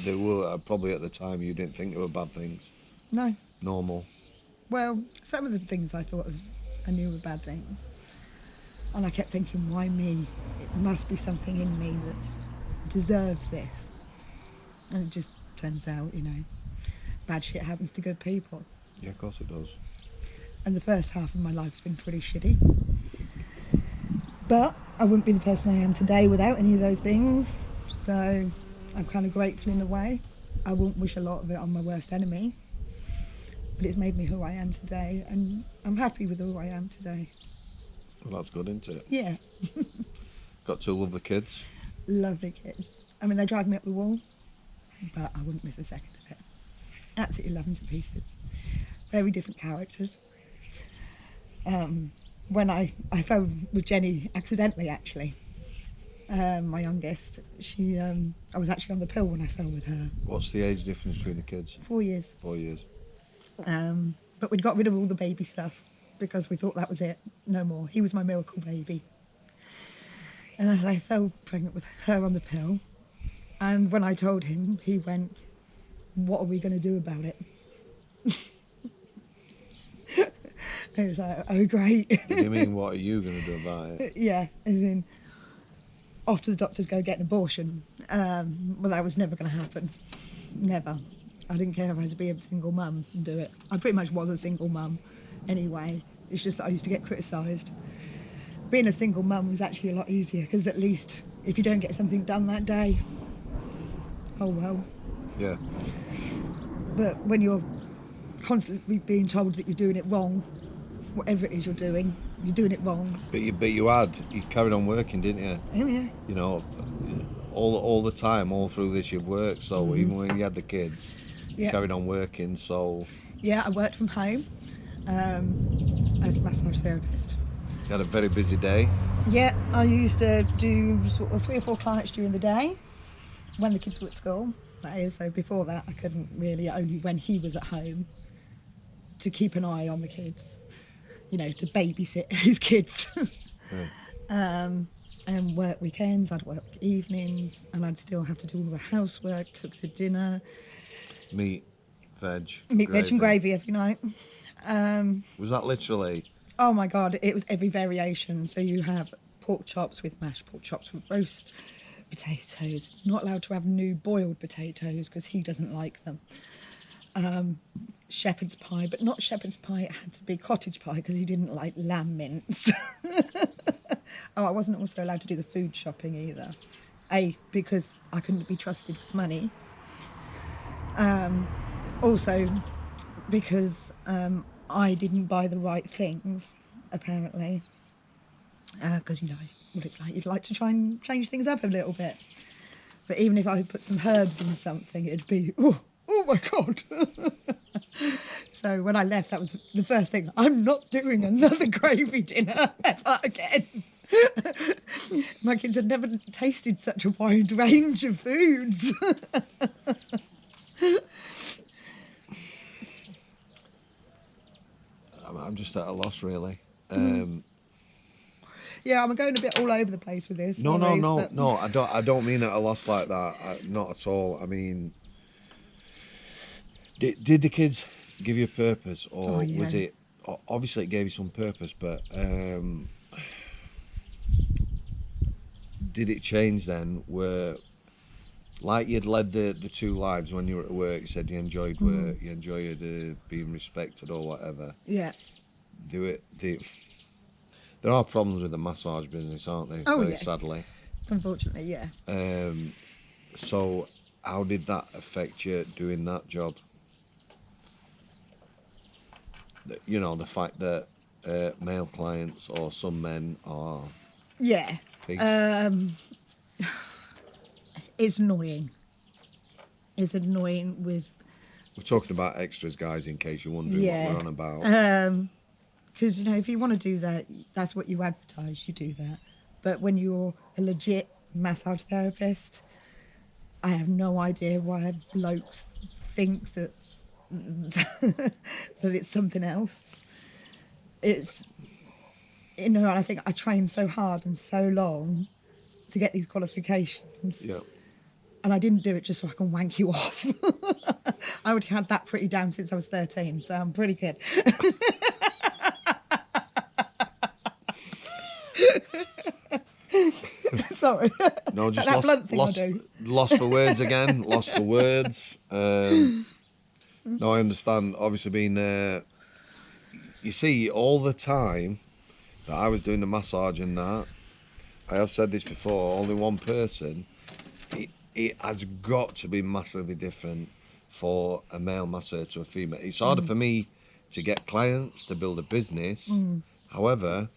there were, probably at the time, you didn't think they were bad things. No. Normal. Well, some of the things I knew were bad things. And I kept thinking, why me? It must be something in me that's deserved this. And it just turns out, bad shit happens to good people. Yeah, of course it does. And the first half of my life's been pretty shitty. But I wouldn't be the person I am today without any of those things. So I'm kind of grateful in a way. I wouldn't wish a lot of it on my worst enemy. But it's made me who I am today. And I'm happy with who I am today. Well, that's good, isn't it? Yeah. Got two lovely kids. Lovely kids. I mean, they drive me up the wall. But I wouldn't miss a second of it. Absolutely love them to pieces. Very different characters. When I fell with Jenny accidentally, actually, my youngest, I was actually on the pill when I fell with her. What's the age difference between the kids? 4 years. 4 years. But we'd got rid of all the baby stuff because we thought that was it, no more. He was my miracle baby. And as I fell pregnant with her on the pill, and when I told him, he went, "What are we going to do about it?" I was like, oh, great. What do you mean, what are you going to do about it? Yeah, as in, off to the doctors, go get an abortion. Well, that was never going to happen. Never. I didn't care if I had to be a single mum and do it. I pretty much was a single mum anyway. It's just that I used to get criticised. Being a single mum was actually a lot easier because at least if you don't get something done that day, oh well. Yeah. But when you're constantly being told that you're doing it wrong, whatever it is you're doing it wrong. But you carried on working, didn't you? Oh yeah. You know, all the time, all through this you've worked. So even when you had the kids, you carried on working. So yeah, I worked from home as a massage therapist. You had a very busy day. Yeah, I used to do sort of 3 or 4 clients during the day when the kids were at school. That is, so before that I couldn't really, only when he was at home to keep an eye on the kids, to babysit his kids. And work weekends, I'd work evenings, and I'd still have to do all the housework, cook the dinner. Meat, veg, veg and gravy every night. Was that literally? Oh my God, it was every variation. So you have pork chops with mashed pork chops with roast potatoes. Not allowed to have new boiled potatoes because he doesn't like them. Shepherd's pie, but not shepherd's pie, it had to be cottage pie because he didn't like lamb mince. Oh, I wasn't also allowed to do the food shopping either. Because I couldn't be trusted with money. Also because I didn't buy the right things, apparently. Because, what it's like, you'd like to try and change things up a little bit. But even if I put some herbs in something, it'd be, oh my God. So when I left, that was the first thing. I'm not doing another gravy dinner ever again. My kids had never tasted such a wide range of foods. I'm just at a loss, really. Yeah, I'm going a bit all over the place with this. No. But... I don't mean at a loss like that. Not at all. I mean, did the kids give you a purpose, or was it? Obviously, it gave you some purpose, but did it change then? Where, like you'd led the 2 lives when you were at work, you said you enjoyed work, you enjoyed being respected or whatever. Yeah. There are problems with the massage business, aren't there? Oh, Very sadly. Unfortunately, yeah. So how did that affect you doing that job? The fact that male clients or some men are... Yeah. It's annoying. It's annoying with... We're talking about extras, guys, in case you're wondering what we're on about. Because, if you want to do that, that's what you advertise, you do that. But when you're a legit massage therapist, I have no idea why blokes think that that it's something else. It's, and I think I trained so hard and so long to get these qualifications. Yeah. And I didn't do it just so I can wank you off. I already had that pretty down since I was 13, so I'm pretty good. Sorry. No, just that blunt thing I do. Lost for words again. Lost for words. No, I understand. Obviously, being you see, all the time that I was doing the massage and that, I have said this before. Only one person. It has got to be massively different for a male masseur to a female. It's harder for me to get clients to build a business. However,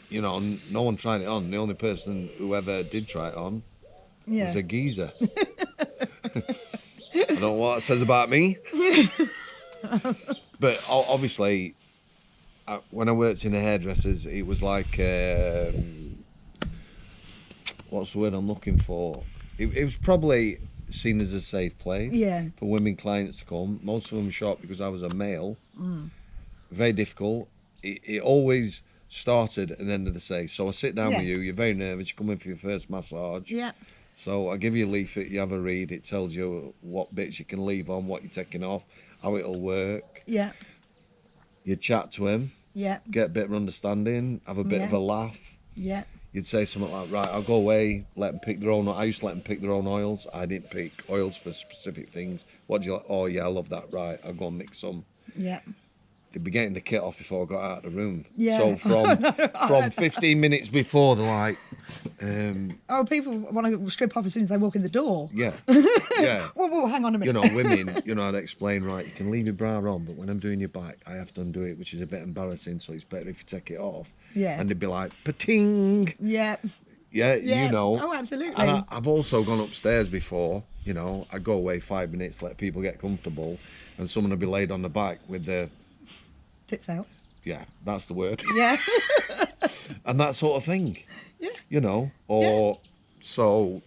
you know, no one tried it on. The only person who ever did try it on was a geezer. I don't know what it says about me. But obviously, when I worked in the hairdressers, it was like, what's the word I'm looking for? It was probably seen as a safe place for women clients to come. Most of them shocked because I was a male. Very difficult. It always started and ended the same. So I sit down with you, you're very nervous, you come in for your first massage. Yeah. So I give you a leaflet, you have a read, it tells you what bits you can leave on, what you're taking off, how it'll work. Yeah. You chat to him. Yeah. Get a bit of understanding, have a bit of a laugh. Yeah. You'd say something like, right, I'll go away, let them pick their own. I used to let them pick their own oils. I didn't pick oils for specific things. What do you like? Oh, yeah, I love that. Right, I'll go and mix some. Yeah. They'd be getting the kit off before I got out of the room. Yeah. So from 15 minutes before, they're like... oh, people want to strip off as soon as they walk in the door. Yeah. Yeah. Whoa, hang on a minute. You know, women, you know how to explain, right, you can leave your bra on, but when I'm doing your back, I have to undo it, which is a bit embarrassing, so it's better if you take it off. Yeah. And they'd be like, pating. Yeah. Yeah, you know. Oh, absolutely. And I've also gone upstairs before, you know, I'd go away 5 minutes, let people get comfortable, and someone would be laid on the back with their... tits out. Yeah, that's the word. Yeah. And that sort of thing. Yeah. You know, or so,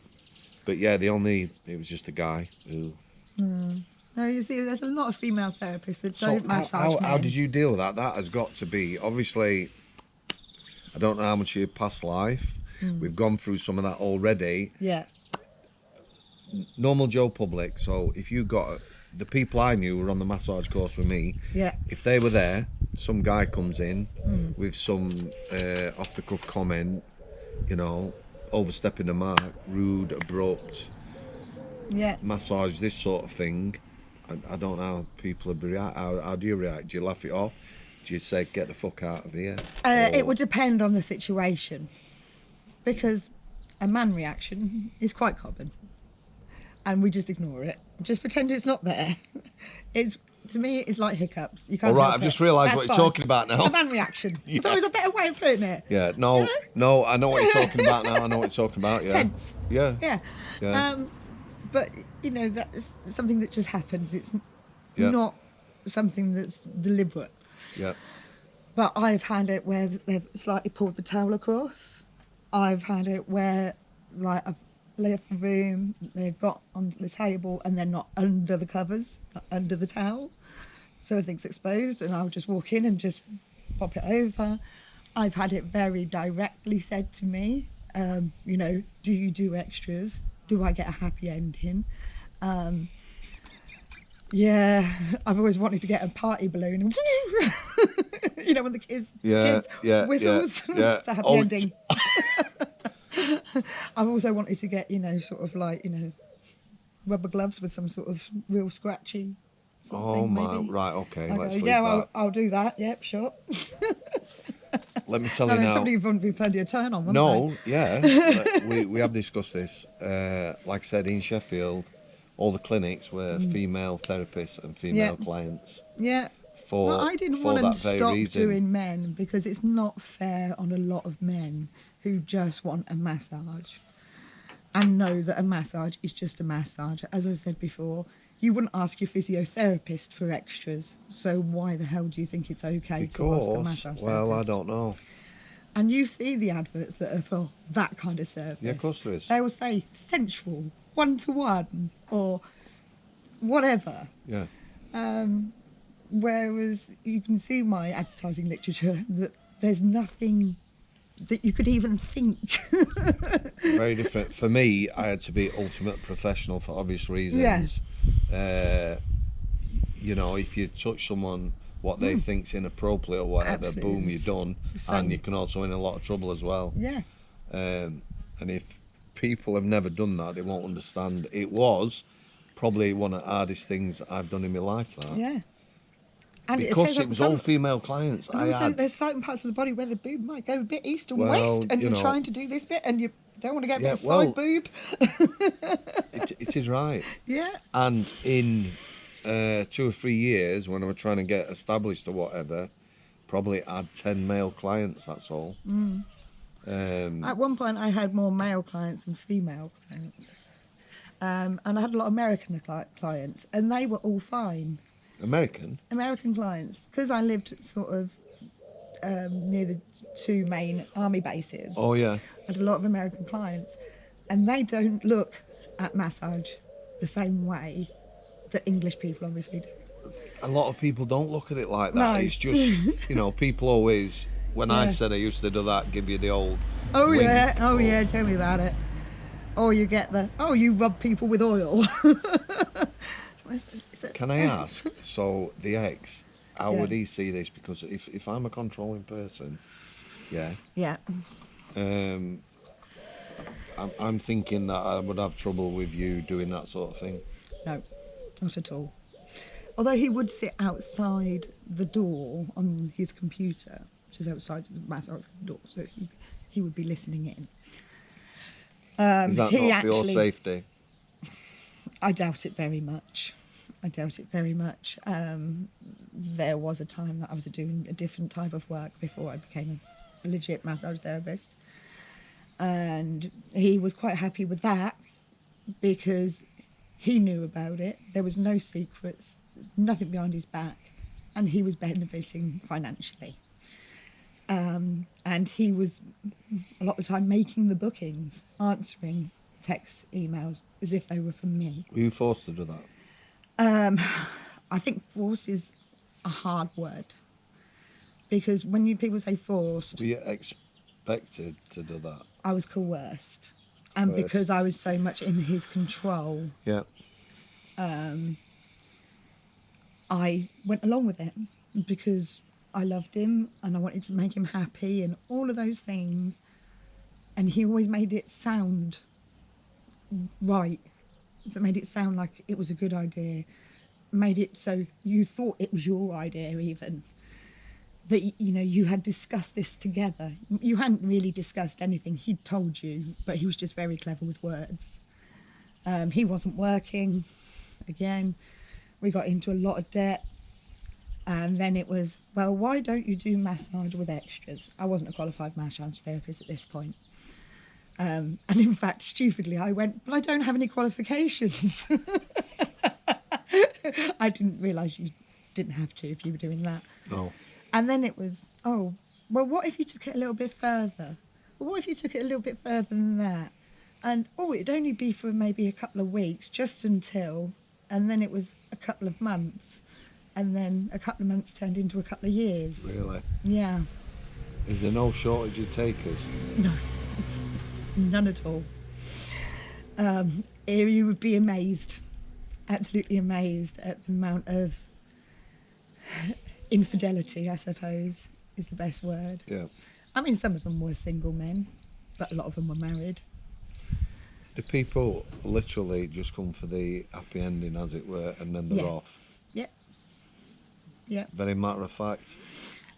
but yeah, it was just a guy who... No, you see, there's a lot of female therapists that don't massage men. How did you deal with that? That has got to be, obviously, I don't know how much of your past life. We've gone through some of that already. Yeah. Normal Joe public, so if you got... The people I knew were on the massage course with me. Yeah. If they were there, some guy comes in with some off-the-cuff comment, you know, overstepping the mark, rude, abrupt, massage, this sort of thing. I don't know how people would react. How do you react? Do you laugh it off? Do you say, get the fuck out of here? It would depend on the situation. Because a man reaction is quite common. And we just ignore it. Just pretend it's not there. To me, it's like hiccups. You can't. All right, I've just realised what you're talking about now. A man reaction. I thought there was a better way of putting it. Yeah, no, I know what you're talking about now. I know what you're talking about. Yeah. Tense. Yeah. Yeah. But you know, that's something that just happens. It's not something that's deliberate. Yeah. But I've had it where they've slightly pulled the towel across. I've had it where, like, I've left the room, they've got onto the table and they're not under the covers, not under the towel, so everything's exposed, and I'll just walk in and just pop it over. I've had it very directly said to me, you know, do you do extras? Do I get a happy ending? Yeah, I've always wanted to get a party balloon. You know, when the kids whistles, it's a happy ending. I've also wanted to get, you know, sort of like, you know, rubber gloves with some sort of real scratchy sort of thing, maybe. Right, okay. Let's leave that. I'll do that. Yep, sure. Let me tell you now. Somebody wouldn't be plenty of turn on, wouldn't No, yeah. we have discussed this. Like I said, in Sheffield, all the clinics were female therapists and female clients. Yeah. Well, I didn't want to stop doing men because it's not fair on a lot of men who just want a massage and know that a massage is just a massage. As I said before, you wouldn't ask your physiotherapist for extras, so why the hell do you think it's okay to ask a massage therapist? Well, I don't know. And you see the adverts that are for that kind of service. Yeah, of course there is. They will say sensual one-to-one or whatever. Yeah. Whereas you can see my advertising literature that there's nothing that you could even think. Very different. For me, I had to be ultimate professional for obvious reasons. You know, if you touch someone, what they think's inappropriate or whatever, Absolutely. boom, you're done. Same. And you can also in a lot of trouble as well. Yeah. And if people have never done that, they won't understand. It was probably one of the hardest things I've done in my life, that. Yeah. And Because it was all female clients. And also, there's certain parts of the body where the boob might go a bit east and Well, west, and you you're know. trying to do this bit, and you don't want to get a bit of well, side boob. It is right. Yeah. And in 2 or 3 years, when I was trying to get established or whatever, probably had 10 male clients, that's all. At one point, I had more male clients than female clients. And I had a lot of American clients, and they were all fine. American clients, because I lived sort of near the 2 main army bases. Oh, yeah. I had a lot of American clients, and they don't look at massage the same way that English people obviously do. A lot of people don't look at it like that. No. It's just, you know, people always, when I Yeah. said I used to do that, give you the old Oh wink. yeah, oh yeah, tell me about it. Or you get you rub people with oil. Can I ask, so the ex, how Yeah. would he see this? Because if I'm a controlling person, yeah, Yeah. I'm thinking that I would have trouble with you doing that sort of thing. No, not at all. Although he would sit outside the door on his computer, which is outside the massage door, so he would be listening in. Is that not for your safety? I doubt it very much. There was a time that I was doing a different type of work before I became a legit massage therapist. And he was quite happy with that because he knew about it. There was no secrets, nothing behind his back, and he was benefiting financially. And he was, a lot of the time, making the bookings, answering texts, emails, as if they were from me. Were you forced to do that? I think forced is a hard word. Because when people say forced... Were you expected to do that? I was coerced. And because I was so much in his control... Yeah. I went along with it because I loved him and I wanted to make him happy and all of those things. And he always made it sound right. So it made it sound like it was a good idea. Made it so you thought it was your idea even. That, you know, you had discussed this together. You hadn't really discussed anything. He'd told you, but he was just very clever with words. He wasn't working. Again, we got into a lot of debt. And then it was, well, why don't you do massage with extras? I wasn't a qualified massage therapist at this point. And in fact, stupidly, I went, but I don't have any qualifications. I didn't realise you didn't have to if you were doing that. No. And then it was, oh, well, what if you took it a little bit further? Well, what if you took it a little bit further than that? And, oh, it'd only be for maybe a couple of weeks, just until, and then it was a couple of months. And then a couple of months turned into a couple of years. Really? Yeah. Is there no shortage of takers? No, none at all. You would be amazed, absolutely amazed at the amount of infidelity, I suppose, is the best word. Yeah. I mean, some of them were single men, but a lot of them were married. Do people literally just come for the happy ending, as it were, and then they're off? Yep. Yep. Very matter of fact.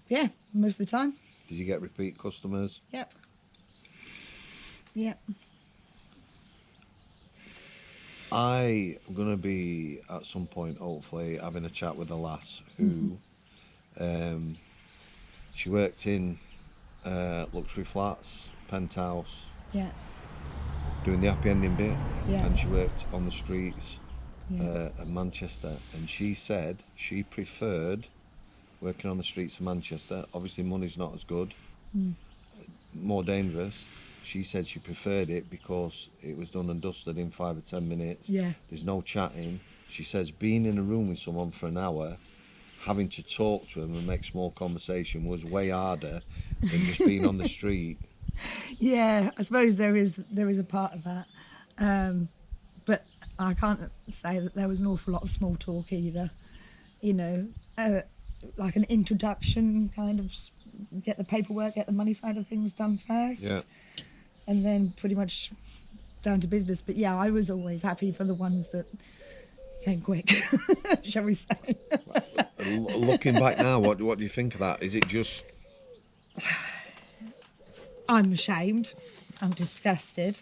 Yeah, most of the time. Did you get repeat customers? Yep. Yep. I am going to be, at some point, hopefully, having a chat with a lass who, she worked in luxury flats, penthouse, Yeah. doing the happy ending bit, Yeah. and she worked on the streets Yeah. of Manchester, and she said she preferred working on the streets of Manchester. Obviously money's not as good, more dangerous. she said she preferred it because it was done and dusted in 5 or 10 minutes. Yeah. There's no chatting. She says being in a room with someone for an hour, having to talk to them and make small conversation was way harder than just being on the street. Yeah, I suppose there is a part of that, but I can't say that there was an awful lot of small talk either. You know, like an introduction, kind of get the paperwork, get the money side of things done first, Yeah. and then pretty much down to business. But yeah, I was always happy for the ones that came quick, shall we say? Looking back now, what do you think of that? Is it just... I'm ashamed. I'm disgusted.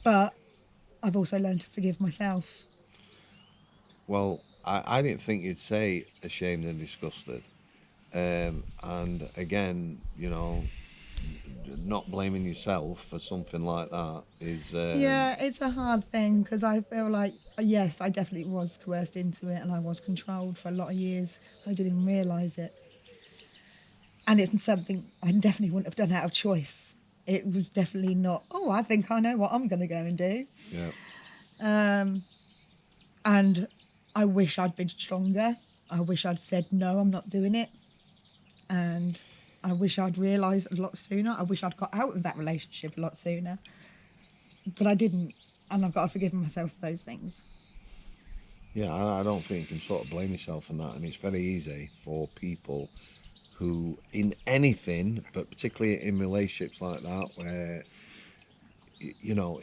But I've also learned to forgive myself. Well, I didn't think you'd say ashamed and disgusted. And again, you know, not blaming yourself for something like that is... Yeah, it's a hard thing because I feel like, yes, I definitely was coerced into it and I was controlled for a lot of years. I didn't even realise it. And it's something I definitely wouldn't have done out of choice. It was definitely not, oh, I think I know what I'm going to go and do. Yeah. And I wish I'd been stronger. I wish I'd said, no, I'm not doing it. And I wish I'd realised a lot sooner. I wish I'd got out of that relationship a lot sooner. But I didn't. And I've got to forgive myself for those things. Yeah, I don't think you can sort of blame yourself on that. And it's very easy for people who, in anything, but particularly in relationships like that, where, you know,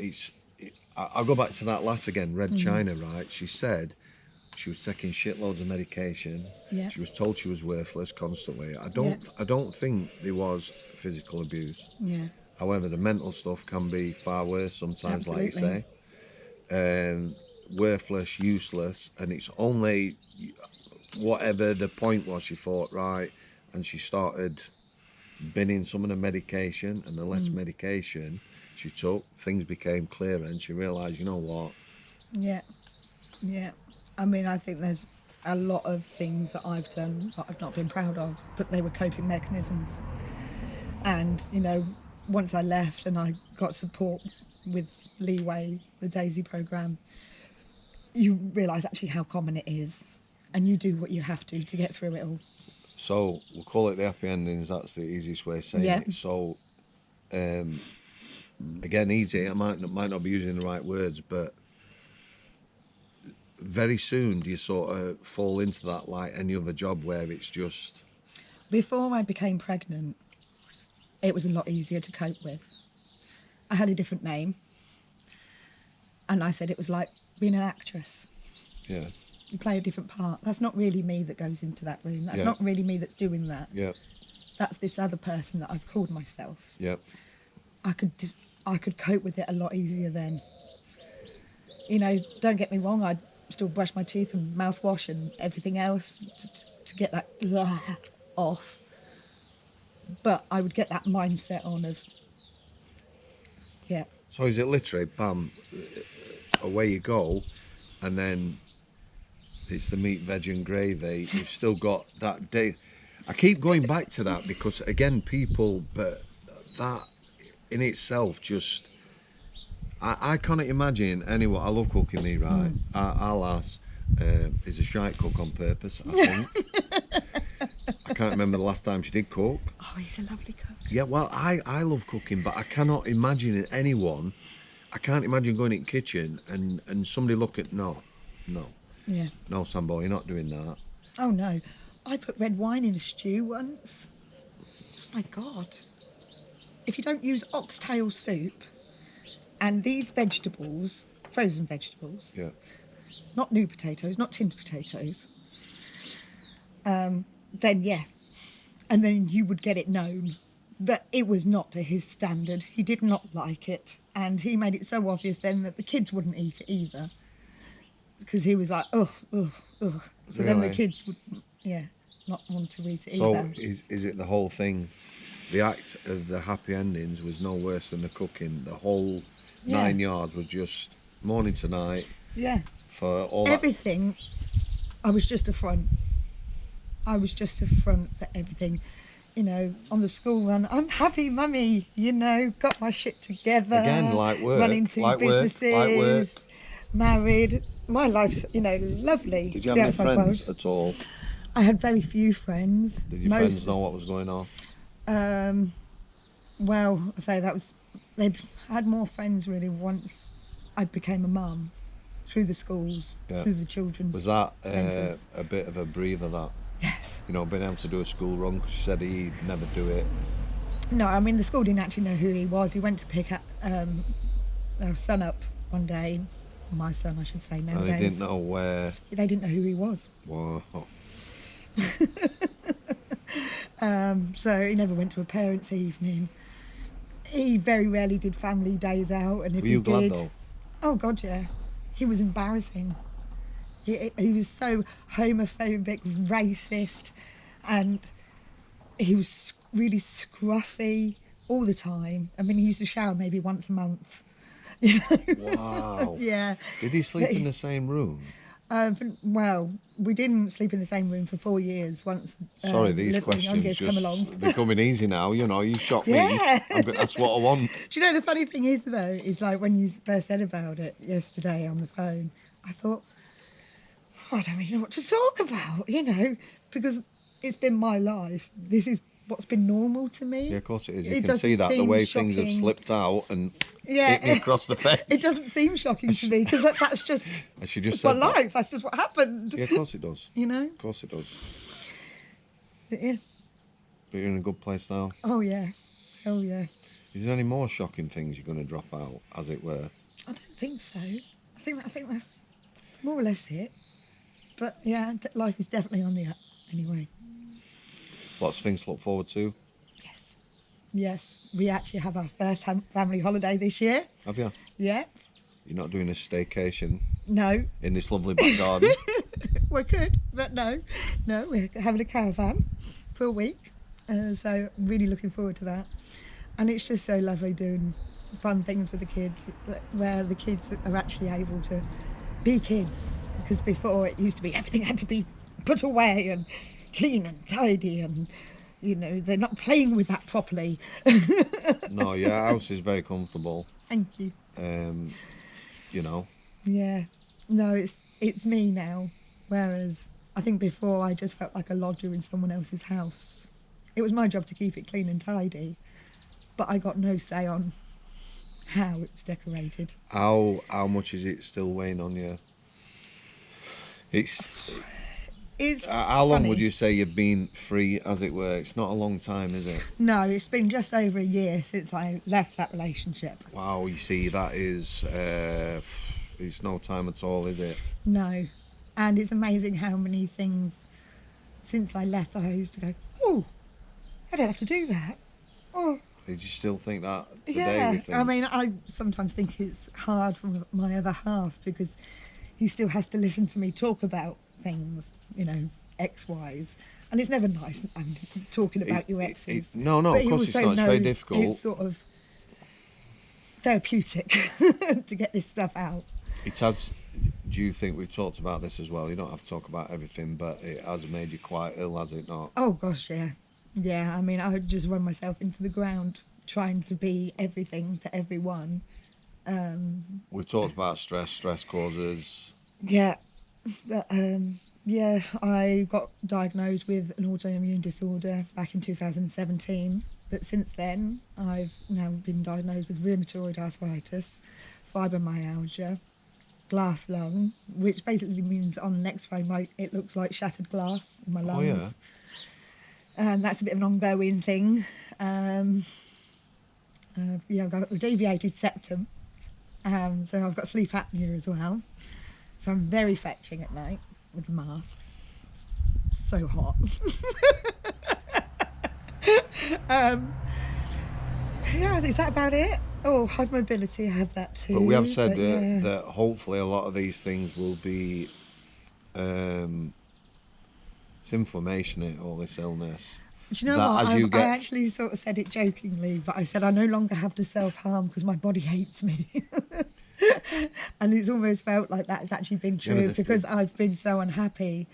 I'll go back to that lass again, Red China, right? She said she was taking shitloads of medication. Yeah. She was told she was worthless constantly. I don't think there was physical abuse. Yeah. However, the mental stuff can be far worse sometimes, Absolutely. like you say. Worthless, useless, and it's only whatever the point was, she thought, right, and she started binning some of the medication, and the less medication she took, things became clearer, and she realised, you know what? Yeah. Yeah. I mean, I think there's a lot of things that I've done that I've not been proud of, but they were coping mechanisms. And, you know, once I left and I got support with Leeway, the Daisy programme, you realise actually how common it is. And you do what you have to get through it all. So we'll call it the happy endings. That's the easiest way of saying it. So, again, easy. I might not be using the right words, but very soon do you sort of fall into that like any other job where it's just... Before I became pregnant, it was a lot easier to cope with. I had a different name. And I said it was like being an actress. Yeah. You play a different part. That's not really me that goes into that room. That's Yeah. not really me that's doing that. Yeah. That's this other person that I've called myself. Yeah. I could cope with it a lot easier then. You know, don't get me wrong, I'd still brush my teeth and mouthwash and everything else to get that off. But I would get that mindset on of, yeah. So is it literally, bam, away you go, and then it's the meat, veg and gravy. You've still got that day. I keep going back to that because, again, people, but that in itself just... I cannot imagine anyone... I love cooking, me, right? Our lass is a shite cook on purpose, I think. I can't remember the last time she did cook. Oh, he's a lovely cook. Yeah, well, I love cooking, but I cannot imagine anyone... I can't imagine going in the kitchen and somebody look at... No. Yeah. No, Sambo, you're not doing that. Oh, no. I put red wine in a stew once. My God. If you don't use oxtail soup and these vegetables, frozen vegetables, Yeah. not new potatoes, not tinned potatoes, then yeah. And then you would get it known that it was not to his standard. He did not like it. And he made it so obvious then that the kids wouldn't eat it either. Because he was like, oh. So then the Really? kids would, not want to eat it So either. is it the whole thing? The act of the happy endings was no worse than the cooking. The whole 9 yards was just morning to night. Yeah. For all Everything, I was just a front. I was just a front for everything. you know, on the school run, I'm happy mummy, you know, got my shit together. Again, like work, running two like businesses, work. Married. My life's, you know, lovely. Did you have any friends at all? I had very few friends. Did your friends know what was going on? Well, I say they had more friends really once I became a mum, through the schools, through the children's Was that centres. a bit of a breather, that? Yes. You know, being able to do a school run, 'cause she said he'd never do it. No, I mean, the school didn't actually know who he was. He went to pick up our son up one day. My son, I should say, nowadays. And he didn't know where... They didn't know who he was. Wow. So he never went to a parents' evening. He very rarely did family days out, and if Were you he glad, did, though? oh God, yeah, he was embarrassing. He was so homophobic, racist, and he was really scruffy all the time. I mean, he used to shower maybe once a month. You know? Wow. Yeah. Did he sleep in the same room? Well, we didn't sleep in the same room for 4 years. Once Sorry, these little questions youngest come along. just becoming easy now. You know, you shock me. Yeah. That's what I want. Do you know the funny thing is though, is like when you first said about it yesterday on the phone, I thought, I don't really know what to talk about, you know, because it's been my life. This is what's been normal to me. Yeah, of course it is. You It can see doesn't that the seem way things have shocking. slipped out and Yeah, hit me across the face. it doesn't seem shocking to me because that's just As she just my said that. life. That's just what happened. Yeah, of course it does. You know. Of course it does. But yeah. But you're in a good place now. Oh yeah. Oh yeah. Is there any more shocking things you're going to drop out, as it were? I don't think so. I think that's more or less it. But yeah, life is definitely on the up anyway. Lots of things to look forward to. Yes. Yes. We actually have our first family holiday this year. Have you? Yeah. You're not doing a staycation No. in this lovely back garden? We could, but no. No, we're having a caravan for a week. So really looking forward to that. And it's just so lovely doing fun things with the kids, where the kids are actually able to be kids. Because before it used to be everything had to be put away and clean and tidy, and you know they're not playing with that properly. No, your house is very comfortable. Thank you. You know. Yeah. No, it's me now. Whereas I think before I just felt like a lodger in someone else's house. It was my job to keep it clean and tidy, but I got no say on how it was decorated. How much is it still weighing on you? It's how long funny. would you say you've been free, as it were? It's not a long time, is it? No, it's been just over a year since I left that relationship. Wow, you see, that is it's no time at all, is it? No. And it's amazing how many things since I left that I used to go, oh, I don't have to do that. Oh, Did you still think that today? yeah. With things? I mean, I sometimes think it's hard for my other half because he still has to listen to me talk about things, you know, ex-wise. And it's never nice talking about your exes. No, But of he course it's also not. It's very knows difficult. It's sort of therapeutic to get this stuff out. It has. Do you think we've talked about this as well? You don't have to talk about everything, but it has made you quite ill, has it not? Oh gosh, yeah. Yeah, I mean, I would just run myself into the ground trying to be everything to everyone. We've talked about stress causes. Yeah. Yeah, I got diagnosed with an autoimmune disorder back in 2017. But since then, I've now been diagnosed with rheumatoid arthritis, fibromyalgia, glass lung, which basically means on an X-ray it looks like shattered glass in my lungs. Oh, yeah. And that's a bit of an ongoing thing. Yeah, I've got the deviated septum. So I've got sleep apnea as well. So I'm very fetching at night with the mask. It's so hot. Yeah, is that about it? Oh, hypermobility, I have that too. But we have said yeah. that hopefully a lot of these things will be it's inflammation, all this illness. Do you know that what? I actually sort of said it jokingly, but I said I no longer have to self-harm because my body hates me. And it's almost felt like that's actually been true because I've been so unhappy.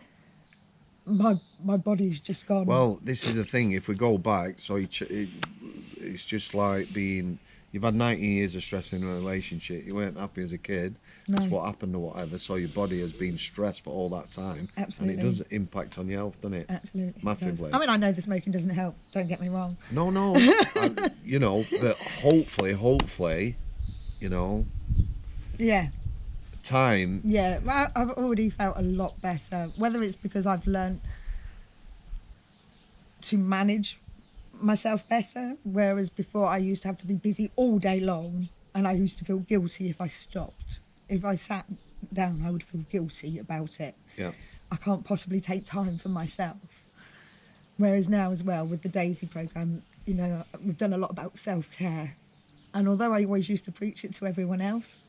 my body's just gone. Well, this is the thing. If we go back, so it's just like being. You've had 19 years of stress in a relationship. You weren't happy as a kid. That's No. what happened or whatever. So your body has been stressed for all that time. Absolutely. And it does impact on your health, doesn't it? Absolutely, it Massively. does. I mean, I know the smoking doesn't help. Don't get me wrong. No, you know, but hopefully, you know, Yeah. time. Yeah, I've already felt a lot better. Whether it's because I've learned to manage myself better, whereas before I used to have to be busy all day long, and I used to feel guilty if I stopped. If I sat down, I would feel guilty about it. Yeah. I can't possibly take time for myself. Whereas now as well, with the Daisy programme, you know, we've done a lot about self-care. And although I always used to preach it to everyone else,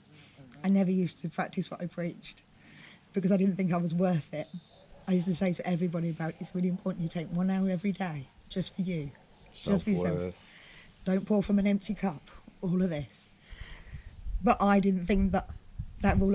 I never used to practice what I preached because I didn't think I was worth it. I used to say to everybody about it's really important you take 1 hour every day just for you, just for yourself. Self-worth. Don't pour from an empty cup, all of this. But I didn't think that rule